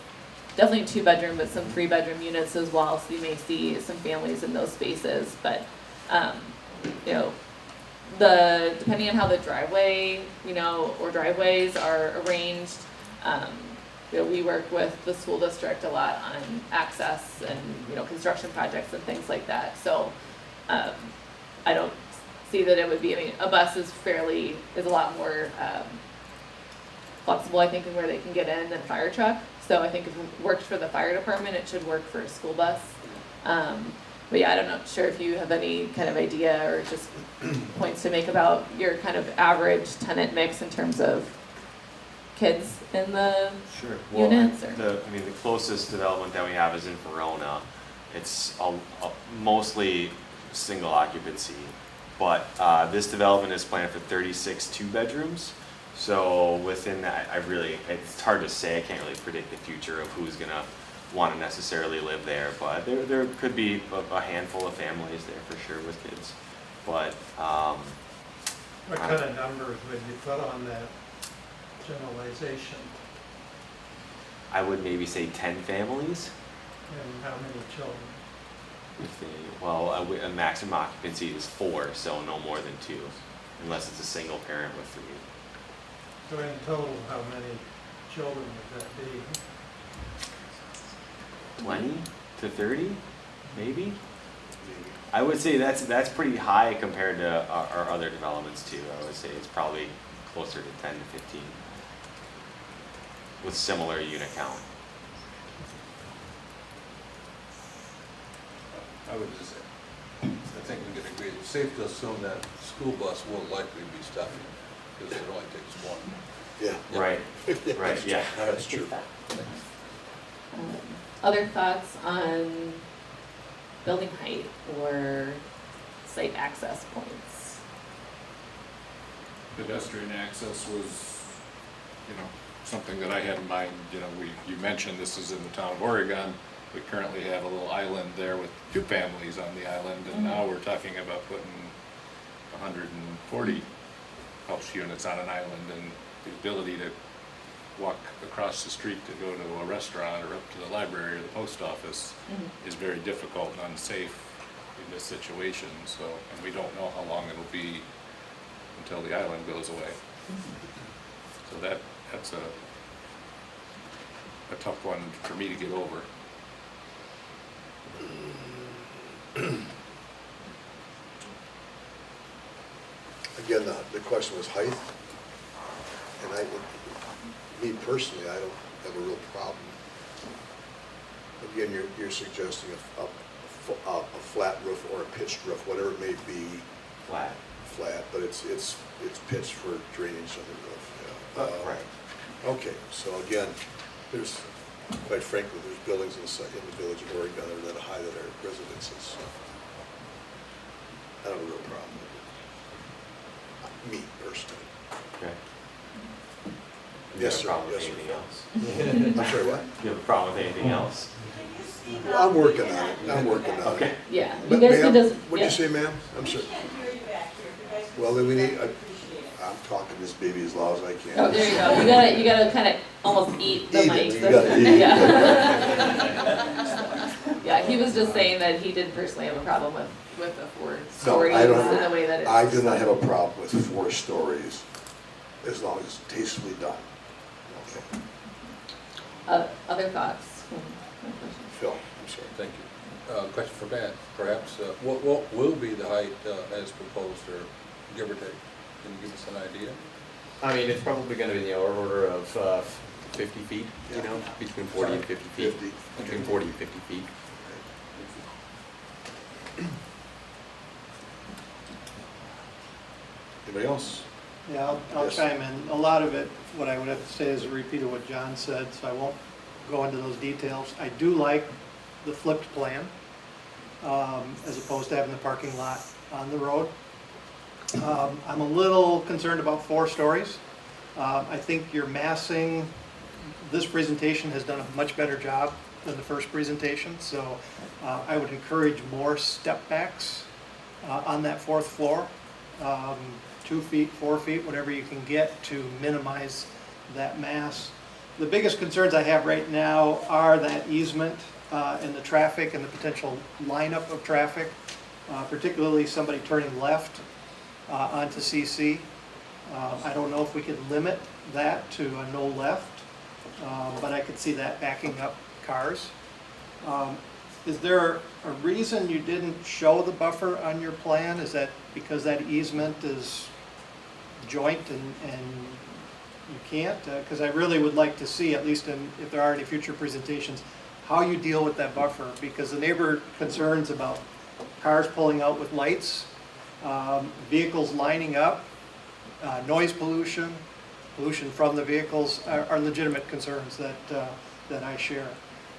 definitely 2-bedroom, but some 3-bedroom units as well, so you may see some families in those spaces, but depending on how the driveway, or driveways are arranged, we work with the school district a lot on access and, construction projects and things like that. So I don't see that it would be, a bus is a lot more flexible, I think, in where they can get in than a fire truck. So I think if it worked for the fire department, it should work for a school bus. But yeah, I'm not sure if you have any kind of idea or just points to make about your kind of average tenant mix in terms of kids in the units? The closest development that we have is in Verona. It's mostly single occupancy, but this development is planned for 36 2-bedrooms. So within that, it's hard to say. I can't really predict the future of who's gonna want to necessarily live there, but there could be a handful of families there for sure with kids. But what kind of numbers would you put on that generalization? I would maybe say 10 families. And how many children? A maximum occupancy is 4, so no more than 2, unless it's a single parent with 3. So in total, how many children would that be? 20 to 30, maybe? I would say that's pretty high compared to our other developments too. I would say it's probably closer to 10 to 15 with similar unit count. I would just say, I think we can agree, it's safe to assume that school bus will likely be stuffy, because it only takes one. Yeah. Right, right, yeah. That's true. Other thoughts on building height or site access points? Pedestrian access was, something that I had in mind. You mentioned this is in the town of Oregon. We currently have a little island there with 2 families on the island, and now we're talking about putting 140 house units on an island, and the ability to walk across the street to go to a restaurant or up to the library or the post office is very difficult and unsafe in this situation. So, and we don't know how long it'll be until the island goes away. So that's a tough one for me to get over. Again, the question was height, and me personally, I don't have a real problem. Again, you're suggesting a flat roof or a pitched roof, whatever it may be. Flat, but it's pitched for drainage on the roof. Right. Okay, so again, quite frankly, there's buildings in the village of Oregon that are that high that are residences. So I don't have a real problem with it. Me personally. Okay. Yes, You have a sir. problem with Yes, anything sir. else? I'm sorry, what? You have a problem with anything else? I'm working on it, I'm working on it. Yeah, you But guys ma'am, can just, what'd yeah. you say, ma'am? I'm sorry. Well, then we need, I'm talking this baby as loud as I can. Oh, there you go. You gotta kind of almost eat the Eat mic. it, you gotta eat it. Yeah. Yeah, he was just saying that he did personally have a problem with the 4 stories I don't- and the way that it's. I do not have a problem with 4 stories, as long as it's tastefully done. Okay, Other thoughts? Phil, I'm sorry. Thank you. Question for Matt, perhaps, what will be the height as proposed, or give or take? Can you give us an idea? I mean, it's probably gonna be in the order of 50 feet, you know, between 40 and 50 feet. 50. Between 40 and 50 feet. Anybody else? Yeah, I'll Yes. chime in. A lot of it, what I would have to say is a repeat of what John said, so I won't go into those details. I do like the flipped plan, as opposed to having the parking lot on the road. I'm a little concerned about 4 stories. I think your massing, this presentation has done a much better job than the first presentation, so I would encourage more step backs on that 4th floor. 2 feet, 4 feet, whatever you can get to minimize that mass. The biggest concerns I have right now are that easement and the traffic and the potential lineup of traffic, particularly somebody turning left onto CC. I don't know if we could limit that to a no left, but I could see that backing up cars. Is there a reason you didn't show the buffer on your plan? Is that because that easement is joint and you can't? Because I really would like to see, at least if there are any future presentations, how you deal with that buffer. Because the neighbor concerns about cars pulling out with lights, vehicles lining up, noise pollution, pollution from the vehicles are legitimate concerns that I share.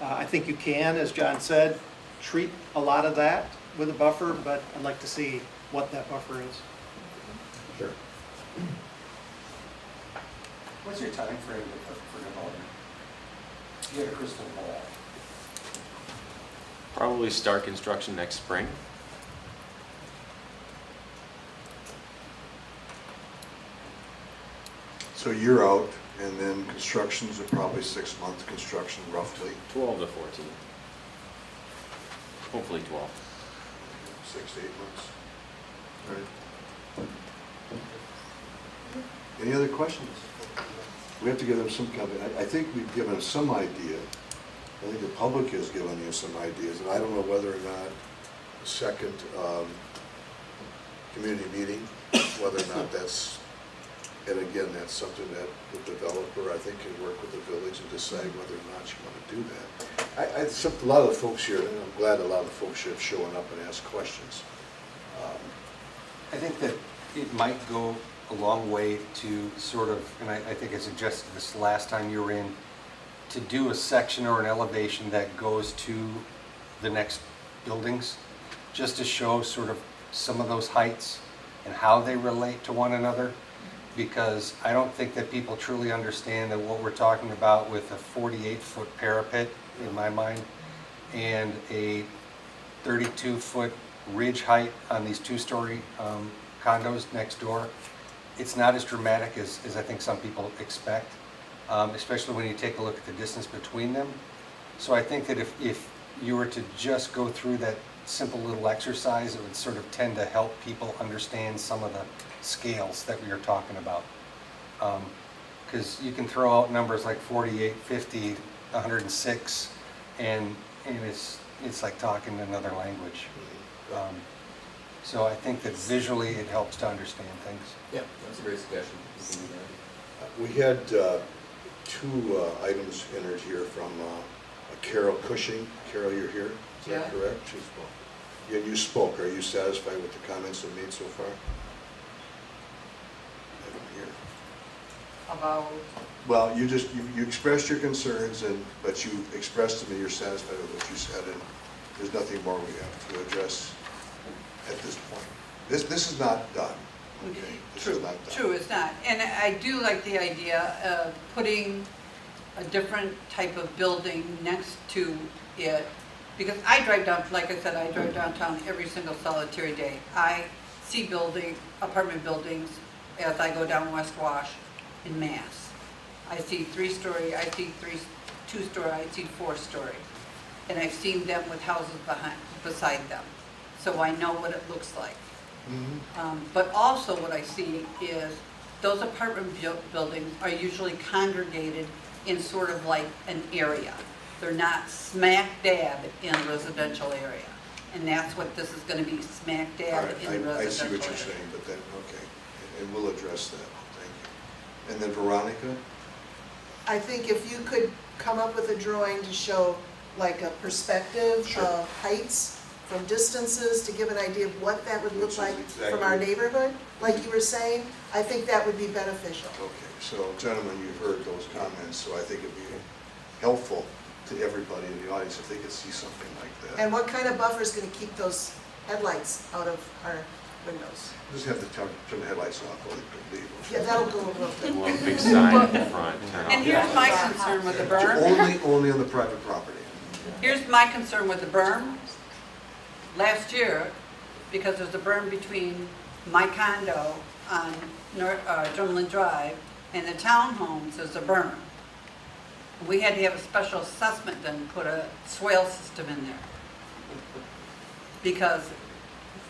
I think you can, as John said, treat a lot of that with a buffer, but I'd like to see what that buffer is. Sure. What's your time frame for development? You have a crystal ball. Probably start construction next spring. So you're out, and then constructions are probably 6 months construction roughly, 12 to 14. Hopefully 12. 6 to 8 months. All right. Any other questions? We have to give them some kind of, I think we've given them some idea. I think the public has given you some ideas, and I don't know whether or not a second community meeting, whether or not that's, and again, that's something that the developer, I think, can work with the village and decide whether or not you want to do that. A lot of the folks here, and I'm glad a lot of the folks here have shown up and asked questions. I think that it might go a long way to sort of, and I think I suggested this last time you were in, to do a section or an elevation that goes to the next buildings, just to show sort of some of those heights and how they relate to one another. Because I don't think that people truly understand that what we're talking about with a 48-foot parapet, in my mind, and a 32-foot ridge height on these 2-story condos next door, it's not as dramatic as I think some people expect, especially when you take a look at the distance between them. So I think that if you were to just go through that simple little exercise, it would sort of tend to help people understand some of the scales that we are talking about. Because you can throw out numbers like 48, 50, 106, and it's like talking another language. So I think that visually it helps to understand things. Yeah, that's a great suggestion. We had 2 items entered here from Carol Cushing. Carol, you're here, is that correct? She spoke. Yeah, you spoke. Are you satisfied with the comments that made so far? I don't hear. About, Well, you expressed your concerns, but you expressed to me you're satisfied with what you said, and there's nothing more we have to address at this point. This is not done, okay? This is not done. true, it's not. And I do like the idea of putting a different type of building next to it Because I drive down, like I said, I drive downtown every single solitary day. I see apartment buildings as I go down West Wash in mass. I see 3-story, I see 2-story, I see 4-story. And I've seen them with houses beside them. So I know what it looks like. But also what I see is those apartment buildings are usually congregated in sort of like an area. They're not smack dab in a residential area. And that's what this is going to be, smack All dab right, in a residential area. I see what you're saying, but then, okay, and we'll address that, thank you. And then Veronica? I think if you could come up with a drawing to show like a perspective Sure. of heights from distances to give an idea of what that would look Which is like exactly from our what- neighborhood, like you were saying, I think that would be beneficial. Okay, so gentlemen, you've heard those comments, so I think it'd be helpful to everybody in the audience if they could see something like that. And what kind of buffer is going to keep those headlights out of our windows? Just have to turn the headlights off while they leave. Yeah, that'll go a little bit. Well, big sign in the front. turn And off. here's my concern with the berm. Only on the private property. Here's my concern with the berm. Last year, because there's a berm between my condo on Drumlin Drive and the townhomes, there's a berm. We had to have a special assessment done to put a swale system in there. Because,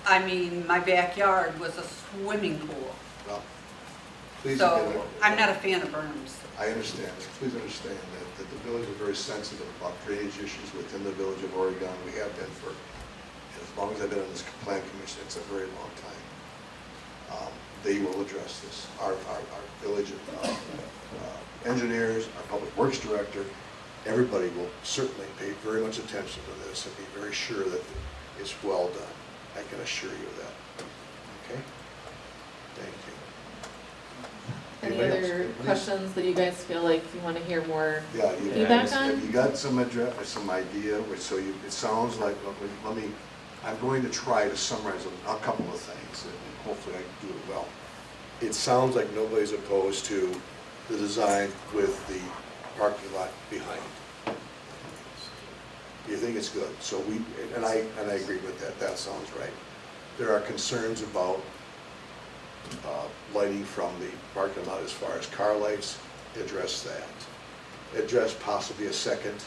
I mean, my backyard was a swimming pool. Well, please, So again, I'm not a fan of berms. I understand, please understand that the village is very sensitive about drainage issues within the village of Oregon. We have been for, as long as I've been on this plan commission, it's a very long time. They will address this. Our village engineers, our public works director, everybody will certainly pay very much attention to this and be very sure that it's well done. I can assure you of that. Okay? Thank you. Any Anybody else? other Anybody? questions that you guys feel like you want to hear more Yeah, feedback have on? you got some idea, so it sounds like, I'm going to try to summarize a couple of things, and hopefully I can do it well. It sounds like nobody's opposed to the design with the parking lot behind. You think it's good, so and I agree with that, that sounds right. There are concerns about lighting from the parking lot as far as car lights, address that. Address possibly a second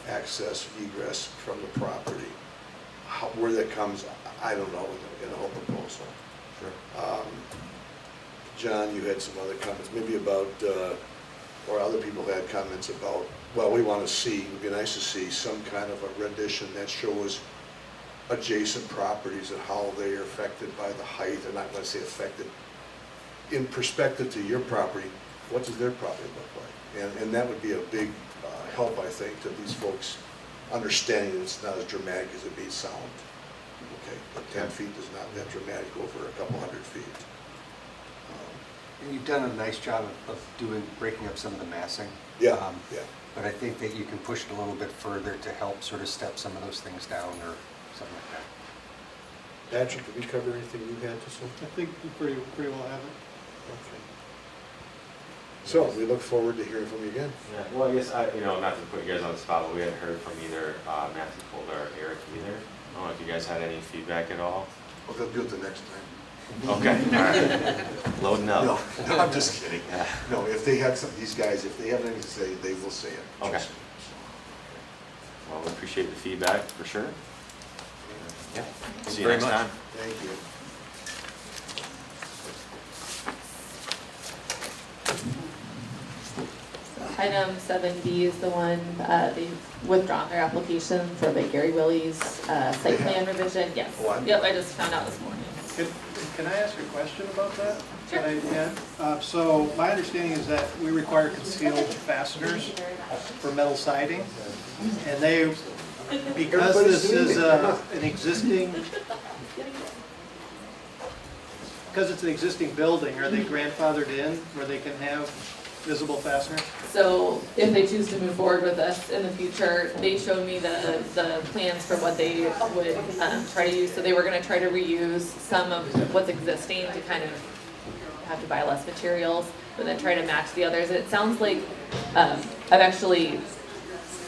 access egress from the property. Where that comes, I don't know in the whole proposal. Sure. John, you had some other comments, maybe about, or other people had comments about, well, we want to see, it would be nice to see some kind of a rendition that shows adjacent properties and how they are affected by the height, and not going to say affected. In perspective to your property, what does their property look like? And that would be a big help, I think, to these folks understanding that it's not as dramatic as it may sound. Okay, but 10 feet is not that dramatic over a couple hundred feet. And you've done a nice job of breaking up some of the massing. Yeah, yeah. But I think that you can push it a little bit further to help sort of step some of those things down or something like that. Patrick, did we cover anything you had to say? I think you pretty well have it. Okay. So, we look forward to hearing from you again. Yeah, well, I guess, not to put you guys on the spot, but we hadn't heard from either Matthew Fuller or Eric either. I don't know if you guys had any feedback at all. Well, they'll do it the next time. Okay, all right. Loading up. No, I'm just kidding. No, if they had these guys, if they have anything to say, they will say it. Okay. Well, we appreciate the feedback for sure. Yeah. See you next time. Thank you. Item 7B is the one, they've withdrawn their application for the Gary Willie's site plan revision. Yes. Yep, I just found out this morning. Can I ask a question about that? Sure. So my understanding is that we require concealed fasteners for metal siding, and they, because this is an existing, because it's an existing building, are they grandfathered in where they can have visible fasteners? So if they choose to move forward with us in the future, they showed me the plans for what they would try to use. So they were going to try to reuse some of what's existing to kind of have to buy less materials, but then try to match the others. And it sounds like I've actually,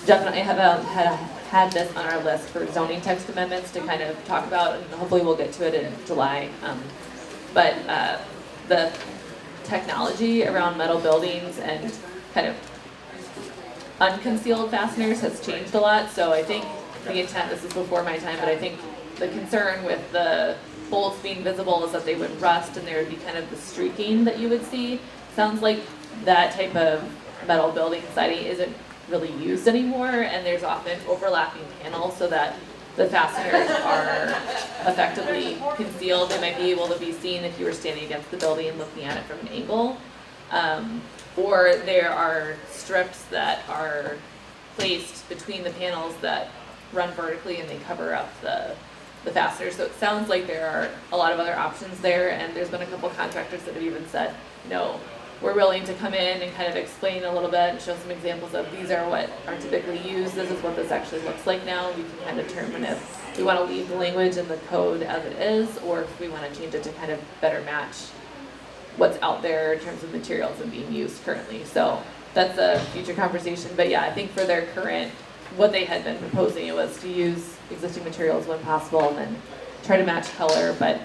Jeff and I have had this on our list for zoning text amendments to kind of talk about, and hopefully we'll get to it in July. But the technology around metal buildings and kind of unconcealed fasteners has changed a lot, so I think the intent, this is before my time, but I think the concern with the bolts being visible is that they would rust and there would be kind of the streaking that you would see. Sounds like that type of metal building siding isn't really used anymore, and there's often overlapping panels so that the fasteners are effectively concealed. They might be able to be seen if you were standing against the building and looking at it from an angle. Or there are strips that are placed between the panels that run vertically and they cover up the fasteners. So it sounds like there are a lot of other options there, and there's been a couple contractors that have even said, no, we're willing to come in and kind of explain a little bit and show some examples of these are what are typically used, this is what this actually looks like now. We can kind of determine if we want to leave the language in the code as it is, or if we want to change it to kind of better match what's out there in terms of materials and being used currently. So that's a future conversation, but yeah, I think for their current, what they had been proposing, it was to use existing materials when possible and then try to match color, but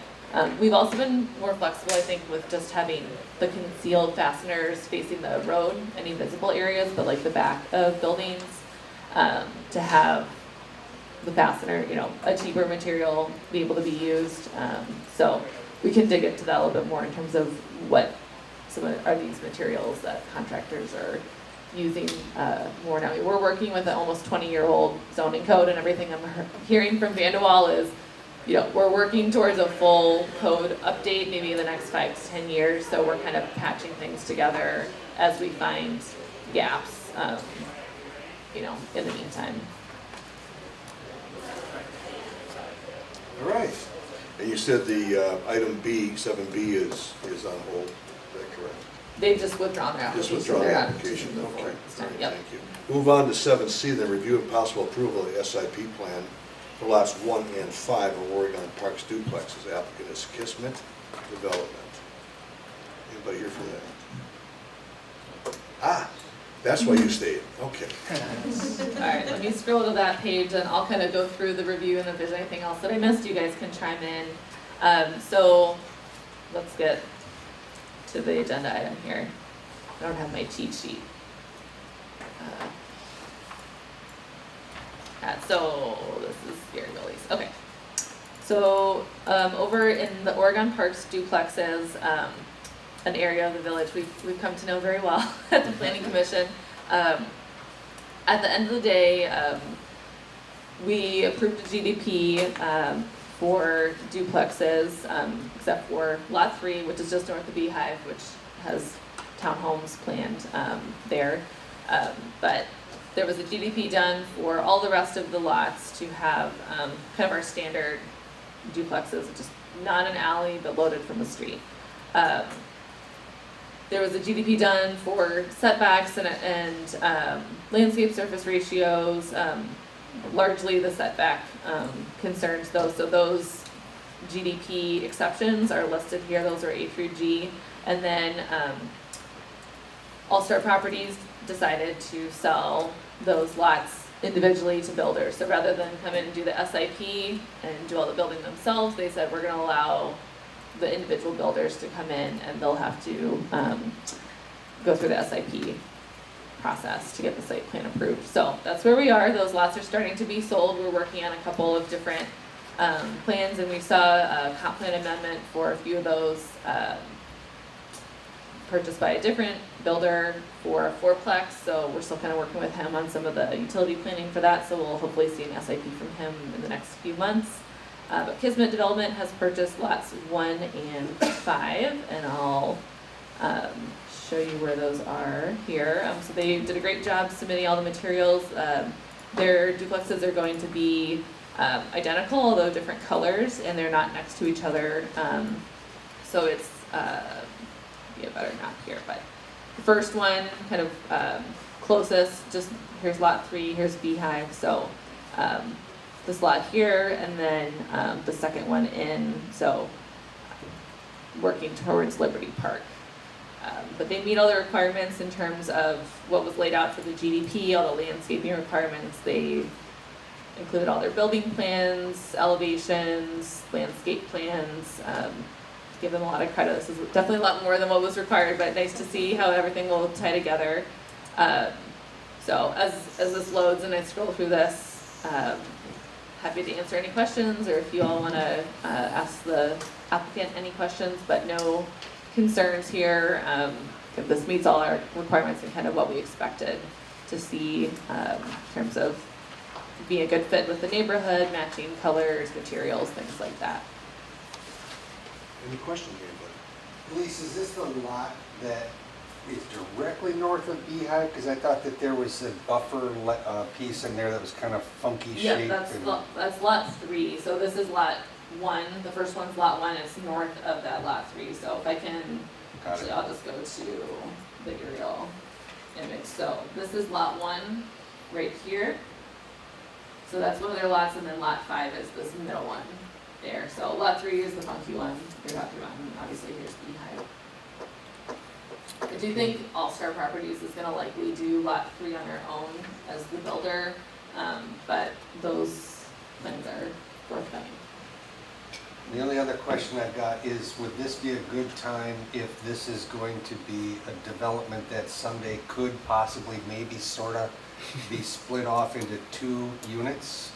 we've also been more flexible, I think, with just having the concealed fasteners facing the road, any visible areas, but like the back of buildings, to have the fastener, you know, a cheaper material be able to be used. So we can dig into that a little bit more in terms of what are these materials that contractors are using more now. We're working with an almost 20-year-old zoning code, and everything I'm hearing from Vanderwall is, you know, we're working towards a full code update maybe in the next 5 to 10 years, so we're kind of patching things together as we find gaps, you know, in the meantime. All right. And you said the item B, 7B is on hold, is that correct? They've just withdrawn their Just application. withdrawn the They're not application, choosing to move okay. forward this time. All right, Yep. thank you. Move on to 7C, then review and possible approval of the SIP plan for lots 1 and 5 of Oregon Parks duplexes. Applicant is Kismet Development. Anybody here for that? Ah, that's why you stayed, okay. All right, let me scroll to that page and I'll kind of go through the review, and if there's anything else that I missed, you guys can chime in. So let's get to the agenda item here. I don't have my cheat sheet. So this is Gary Willie's. Okay. So over in the Oregon Parks duplexes, an area of the village we've come to know very well at the Planning Commission. At the end of the day, we approved a GDP for duplexes, except for Lot 3, which is just north of Beehive, which has townhomes planned there. But there was a GDP done for all the rest of the lots to have kind of our standard duplexes, just not an alley, but loaded from the street. There was a GDP done for setbacks and landscape surface ratios, largely the setback concerns though. So those GDP exceptions are listed here. Those are A through G. And then All Star Properties decided to sell those lots individually to builders. So rather than come in and do the SIP and do all the building themselves, they said we're going to allow the individual builders to come in and they'll have to go through the SIP process to get the site plan approved. So that's where we are. Those lots are starting to be sold. We're working on a couple of different plans, and we saw a comp plan amendment for a few of those purchased by a different builder for a fourplex, so we're still kind of working with him on some of the utility planning for that, so we'll hopefully see an SIP from him in the next few months. But Kismet Development has purchased lots 1 and 5, and I'll show you where those are here. So they did a great job submitting all the materials. Their duplexes are going to be identical, although different colors, and they're not next to each other. So it's be a better map here, but the first one kind of closest, just here's lot 3, here's Beehive, so this lot here, and then the second one in, so working towards Liberty Park. But they meet all the requirements in terms of what was laid out for the GDP, all the landscaping requirements. They included all their building plans, elevations, landscape plans. Give them a lot of credit. This is definitely a lot more than what was required, but nice to see how everything will tie together. So as this loads and I scroll through this, happy to answer any questions, or if you all want to ask the applicant any questions, but no concerns here. If this meets all our requirements and kind of what we expected to see in terms of being a good fit with the neighborhood, matching colors, materials, things like that. Any questions, anybody? Elise, is this the lot that is directly north of Beehive? Because I thought that there was a buffer piece in there that was kind of funky Yeah, shaped. that's lot 3. So this is lot 1. The first one's lot 1. It's north of that lot 3. So if I can, actually, I'll just go to the aerial image. So this is lot 1 right here. So that's one of their lots, and then lot 5 is this middle one there. So lot 3 is the funky one you're talking about, and obviously here's Beehive. I do think All Star Properties is gonna likely do lot 3 on their own as the builder, but those plans are forthcoming. The only other question I've got is, would this be a good time if this is going to be a development that someday could possibly maybe sort of be split off into 2 units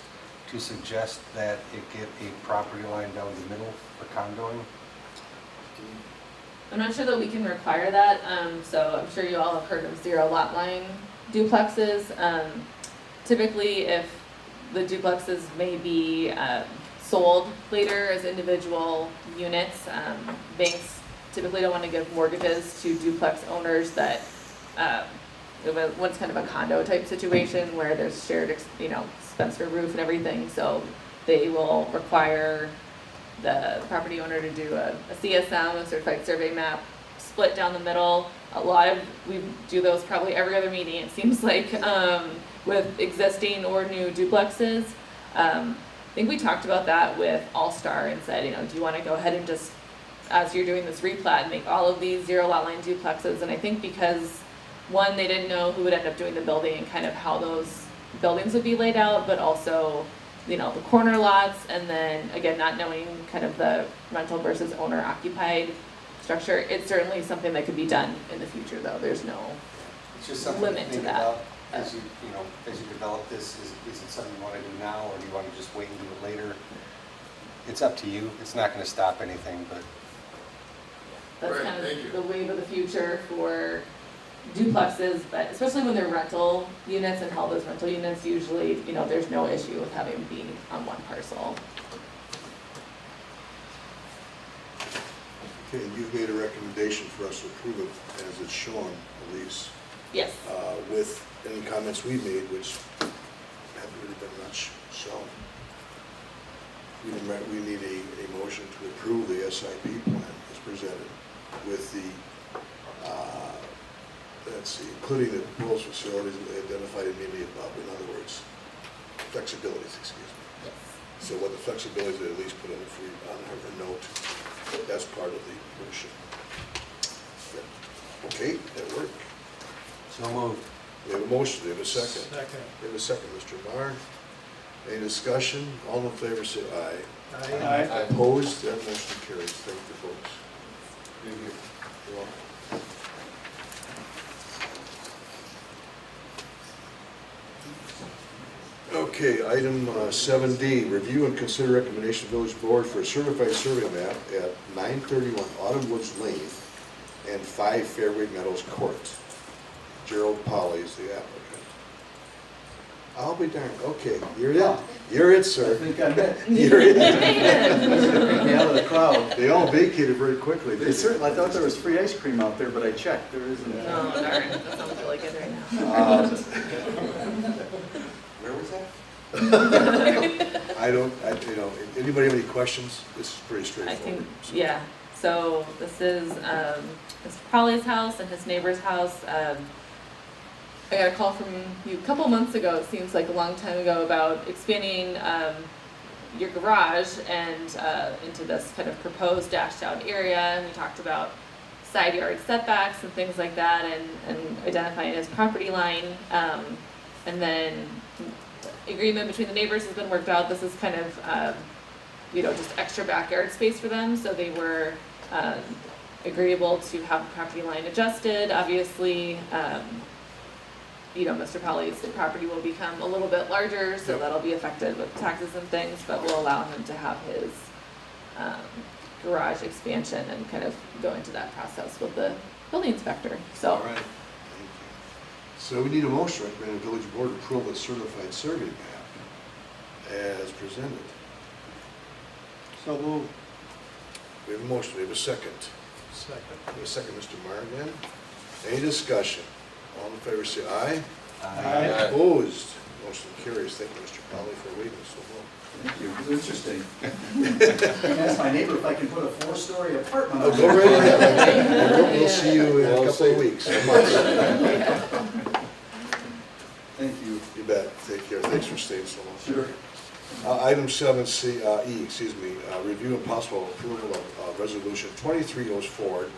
to suggest that it get a property line down the middle for condoing? I'm not sure that we can require that, so I'm sure you all have heard of 0 lot line duplexes. Typically, if the duplexes may be sold later as individual units, banks typically don't want to give mortgages to duplex owners that one's kind of a condo type situation where there's shared, Spencer roof and everything, so they will require the property owner to do a CSM, a certified survey map, split down the middle. We do those probably every other meeting, it seems like, with existing or new duplexes. I think we talked about that with All Star and said, do you want to go ahead and just, as you're doing this replat, make all of these 0 lot line duplexes? And I think because, one, they didn't know who would end up doing the building and kind of how those buildings would be laid out, but also, the corner lots, and then, again, not knowing kind of the rental versus owner occupied structure. It's certainly something that could be done in the future, though. There's no It's just something limit to to think that. about as you develop this. Is it something you want to do now, or do you want to just wait and do it later? It's up to you. It's not going to stop anything, but That's kind of the wave of the future for duplexes, but especially when they're rental units and held as rental units, usually, there's no issue with having be on one parcel. Okay, and you've made a recommendation for us to approve it as it's shown, Elise. Yes. With any comments we've made, which haven't really been much, so. We need a motion to approve the SIP plan as presented with the, including the rules facilities identified immediately above, in other words, flexibilities, excuse me. Yes. So what the flexibilities at least put on her note, that's part of the motion. Okay, that work. so moved. We have a motion, we have a second. Second. We have a second, Mr. Marr. Any discussion? All in favor say aye. Aye. Opposed? That motion carries. Thank you, folks. Thank you. You're welcome. Okay, item 7D, review and consider recommendation of village board for a certified survey map at 931 Autumn Woods Lane and 5 Fairway Meadows Court. Gerald Polly is the applicant. I'll be darned. Okay, you're it. You're it, sir. I think I'm it. You're it. Get me out of the crowd. They all vacated very quickly. They certainly, I thought there was free ice cream out there, but I checked, there isn't. No, darn, that sounds really good right now. Where was that? Anybody have any questions? This is pretty I straightforward. think, yeah, so this is Mr. Polly's house and his neighbor's house. I got a call from you a couple months ago, it seems like a long time ago, about expanding your garage and into this kind of proposed dashed out area, and we talked about side yard setbacks and things like that, and identifying his property line, and then agreement between the neighbors has been worked out. This is kind of, just extra backyard space for them, so they were, agreeable to have the property line adjusted. Obviously, Mr. Polly's property will become a little bit larger, so that'll be affected with taxes and things, but we'll allow him to have his, garage expansion and kind of go into that process with the building inspector, so. All right. Thank you. So we need a motion to recommend the village board approve a certified survey map as presented. So moved. We have a motion, we have a second. Second. We have a second, Mr. Margan. Any discussion? All in favor say aye. Aye. Opposed? Motion carries. Thank you, Mr. Polly, for waiting so long. Thank you. It was interesting. I asked my neighbor if I can put a 4-story apartment Oh, on go right it. ahead. We'll see you in a couple of weeks. Thank you. You bet. Take care. Thanks for staying so long. Sure. Item 7C, review and possible approval of resolution 2304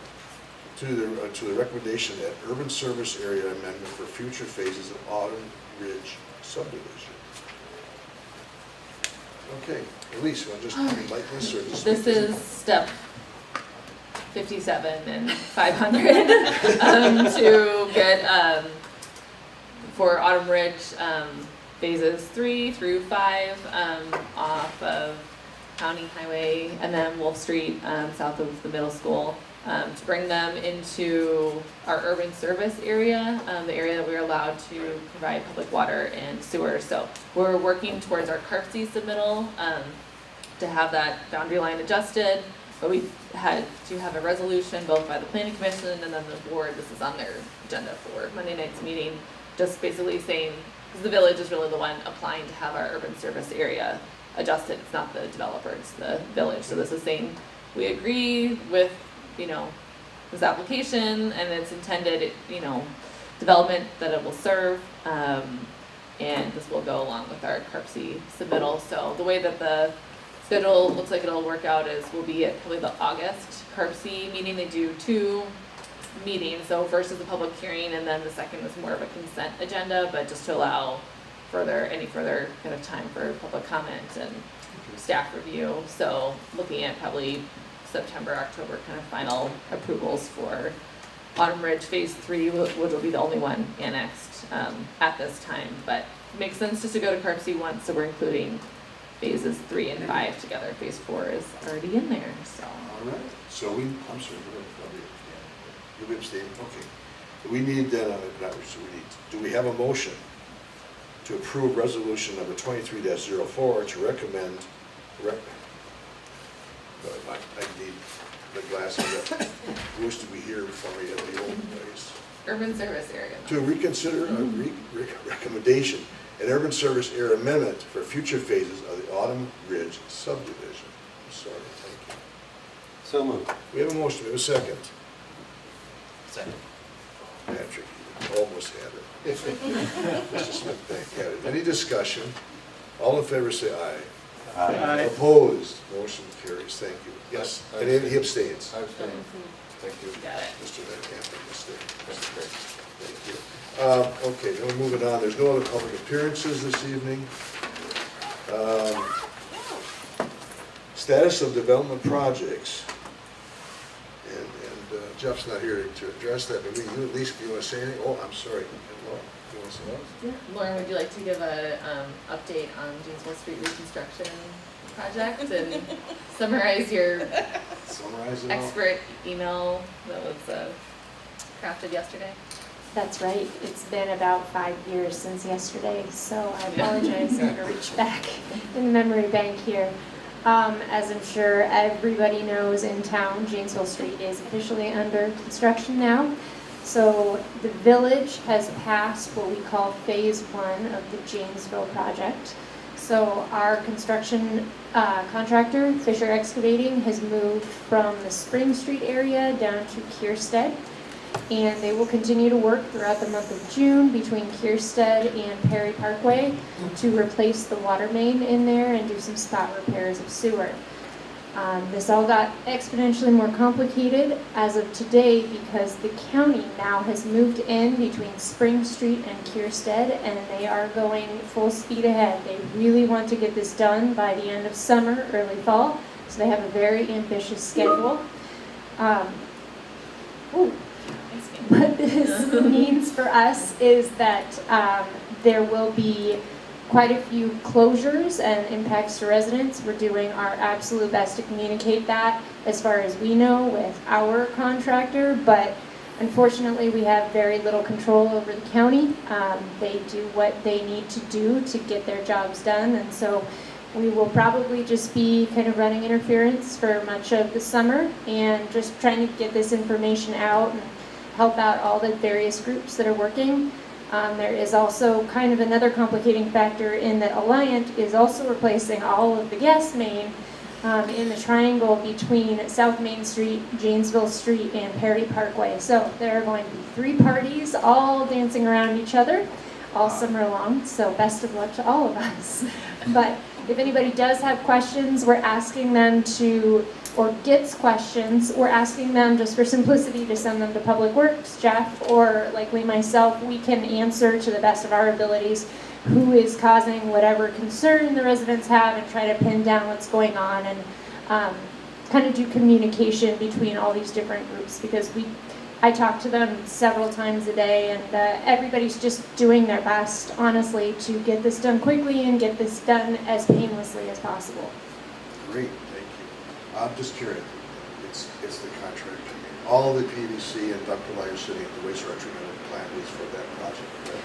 to the recommendation that urban service area amendment for future phases of Autumn Ridge subdivision. Okay, Elise, you want to just enlighten us or just? This is step 57 and 500 to get, for Autumn Ridge, phases 3 through 5 off of County Highway and then Wolf Street south of the middle school to bring them into our urban service area, the area that we're allowed to provide public water and sewer. So we're working towards our CARPC submittal to have that boundary line adjusted, but we had to have a resolution both by the planning commission and then the board. This is on their agenda for Monday night's meeting, just basically saying, because the village is really the one applying to have our urban service area adjusted. It's not the developer, it's the village. So this is saying we agree with, this application and its intended, development that it will serve. And this will go along with our CARPC submittal. So the way that the schedule looks like it'll work out is we'll be at probably the August CARPC meeting. They do 2 meetings. So first is a public hearing and then the second is more of a consent agenda, but just to allow any further kind of time for public comment and staff review. So looking at probably September, October kind of final approvals for Autumn Ridge Phase 3, which will be the only one annexed at this time. But it makes sense just to go to CARPC once, so we're including phases 3 and 5 together. Phase 4 is already in there, so. All right, so I'm sorry, you'll be abstaining, okay. So we need then, do we have a motion to approve resolution number 23-04 to recommend, I need the glasses that used to be here for me at the old place. Urban service area. To reconsider a recommendation, an urban service area amendment for future phases of the Autumn Ridge subdivision. I'm sorry, thank you. So moved. We have a motion, we have a second. Second. Patrick, you almost had it. Mr. Smith, thank you. Any discussion? All in favor say aye. Aye. Opposed? Motion carries. Thank you. Yes, and he abstains. I abstain. Thank you. Got it. Mr. Van Camp abstains. Thank you. Okay, then we're moving on. There's no other public appearances this evening. Status of development projects. And Jeff's not here to address that, but you at least, if you want to say anything, oh, I'm sorry. Laura, you want to say that? Yeah. Lauren, would you like to give a update on Janesville Street reconstruction project and summarize your Summarize it all. expert email that was crafted yesterday? That's right. It's been about 5 years since yesterday, so I apologize. I'm going to reach back in the memory bank here. As I'm sure everybody knows in town, Janesville Street is officially under construction now. So the village has passed what we call Phase 1 of the Janesville project. So our construction contractor, Fisher Excavating, has moved from the Spring Street area down to Kierstead. And they will continue to work throughout the month of June between Kierstead and Perry Parkway to replace the water main in there and do some spot repairs of sewer. This all got exponentially more complicated as of today because the county now has moved in between Spring Street and Kierstead, and they are going full speed ahead. They really want to get this done by the end of summer, early fall, so they have a very ambitious schedule. What this means for us is that there will be quite a few closures and impacts to residents. We're doing our absolute best to communicate that as far as we know with our contractor, but unfortunately we have very little control over the county. They do what they need to do to get their jobs done, and so we will probably just be kind of running interference for much of the summer and just trying to get this information out and help out all the various groups that are working. There is also kind of another complicating factor in that Alliant is also replacing all of the gas main in the triangle between South Main Street, Janesville Street, and Parity Parkway. So there are going to be 3 parties all dancing around each other all summer long, so best of luck to all of us. But if anybody does have questions, we're asking them to, or gets questions, we're asking them just for simplicity to send them to Public Works, Jeff, or likely myself. We can answer to the best of our abilities who is causing whatever concern the residents have and try to pin down what's going on and kind of do communication between all these different groups, because I talk to them several times a day, and everybody's just doing their best, honestly, to get this done quickly and get this done as painlessly as possible. Great, thank you. I'm just curious, it's the contractor. All the PVC and ductile iron sitting at the wastewater treatment plant is for that project, correct?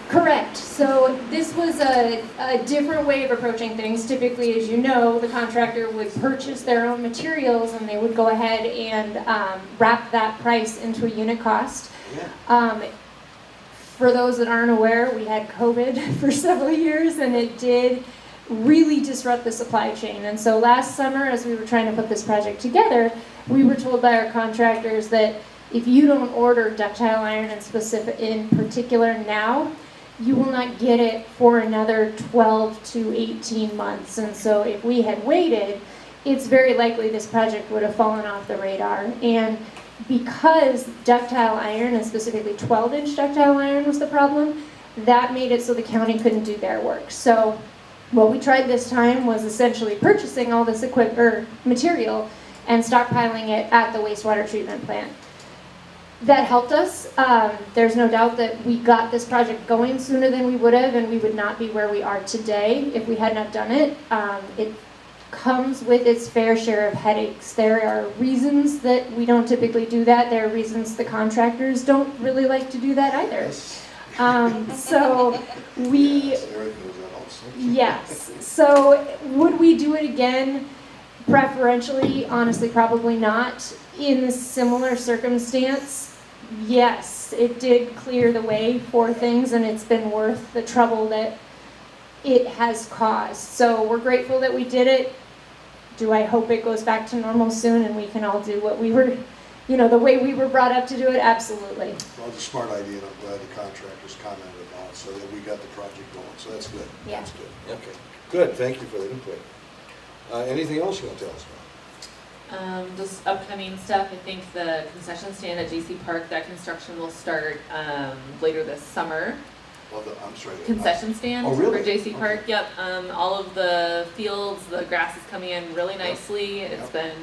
Correct. So this was a different way of approaching things. Typically, as you know, the contractor would purchase their own materials and they would go ahead and wrap that price into a unit cost. Yeah. For those that aren't aware, we had COVID for several years, and it did really disrupt the supply chain. And so last summer, as we were trying to put this project together, we were told by our contractors that if you don't order ductile iron in particular now, you will not get it for another 12 to 18 months. And so if we had waited, it's very likely this project would have fallen off the radar. And because ductile iron, and specifically 12-inch ductile iron was the problem, that made it so the county couldn't do their work. So what we tried this time was essentially purchasing all this material and stockpiling it at the wastewater treatment plant. That helped us. There's no doubt that we got this project going sooner than we would have, and we would not be where we are today if we had not done it. It comes with its fair share of headaches. There are reasons that we don't typically do that. There are reasons the contractors don't really like to do that either. So we, yes. So would we do it again? Preferentially, honestly, probably not. In a similar circumstance, yes, it did clear the way for things, and it's been worth the trouble that it has caused. So we're grateful that we did it. Do I hope it goes back to normal soon and we can all do what we were, the way we were brought up to do it? Absolutely. Well, it's a smart idea, and I'm glad the contractors commented on it so that we got the project going. So that's good. Yeah. That's good. Okay. Good. Thank you for the input. Anything else you want to tell us about? Just upcoming stuff. I think the concession stand at JC Park, that construction will start later this summer. Well, I'm sorry. Concession stand really? for JC Park. Yep. All of the fields, the grass is coming in really nicely. Yep. It's been,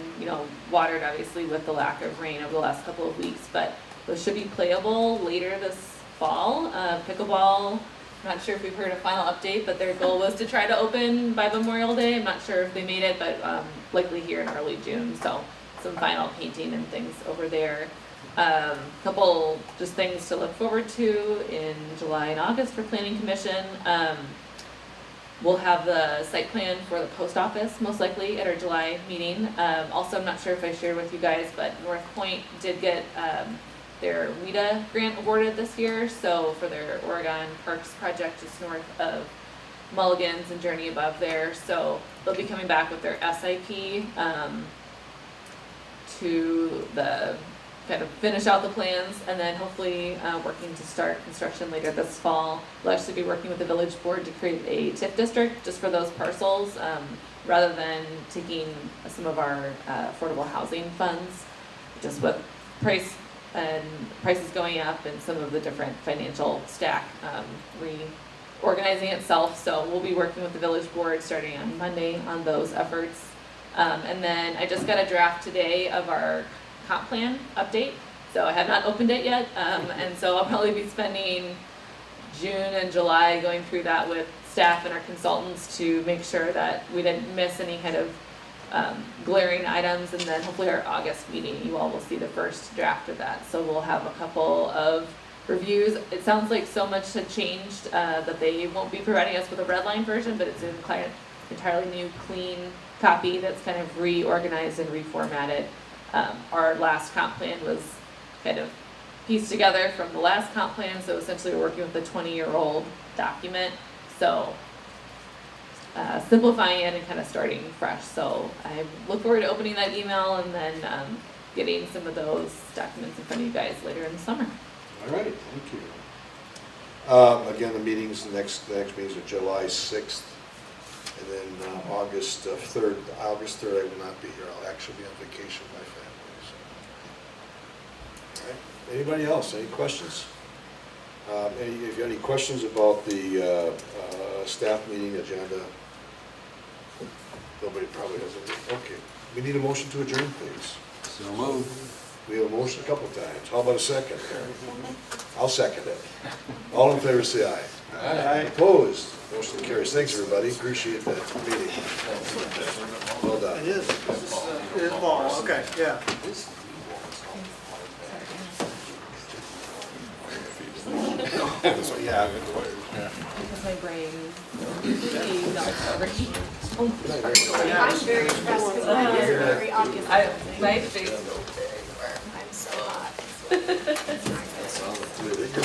watered obviously with the lack of rain over the last couple of weeks, but those should be playable later this fall. Pickleball. I'm not sure if we've heard a final update, but their goal was to try to open by Memorial Day. I'm not sure if they made it, but likely here in early June. So some final painting and things over there. Couple just things to look forward to in July and August for Planning Commission. We'll have the site plan for the post office most likely at our July meeting. Also, I'm not sure if I shared with you guys, but North Point did get their WIDA grant awarded this year, so for their Oregon Parks project just north of Mulligan's and Journey Above there. So they'll be coming back with their SIP to the kind of finish out the plans, and then hopefully working to start construction later this fall. We'll actually be working with the village board to create a TIF district just for those parcels, rather than taking some of our affordable housing funds, just with prices going up and some of the different financial stack reorganizing itself. So we'll be working with the village board starting on Monday on those efforts. And then I just got a draft today of our comp plan update. So I have not opened it yet. And so I'll probably be spending June and July going through that with staff and our consultants to make sure that we didn't miss any kind of glaring items. And then hopefully our August meeting, you all will see the first draft of that. So we'll have a couple of reviews. It sounds like so much had changed that they won't be providing us with a red line version, but it's an entirely new, clean copy that's kind of reorganized and reformatted. Our last comp plan was kind of pieced together from the last comp plan, so essentially we're working with a 20-year-old document. So simplifying it and kind of starting fresh. So I look forward to opening that email and then getting some of those documents in front of you guys later in the summer. All right, thank you. Again, the meetings, the next meetings are July 6th, and then August 3rd. August 3rd I will not be here. I'll actually be on vacation with my family. So. All right, anybody else, any questions? If you have any questions about the staff meeting agenda, nobody probably has any. Okay, we need a motion to adjourn, please. So moved. We have a motion a couple times. How about a second? I'll second it. All in favor, say aye. Aye. Opposed? Motion carries. Thanks, everybody. Appreciate that meeting. Well done. It is. Oh, okay, yeah. Yeah. Because my brain usually melts over here. I'm very impressed because mine is very obvious. My face is very warm. I'm so hot.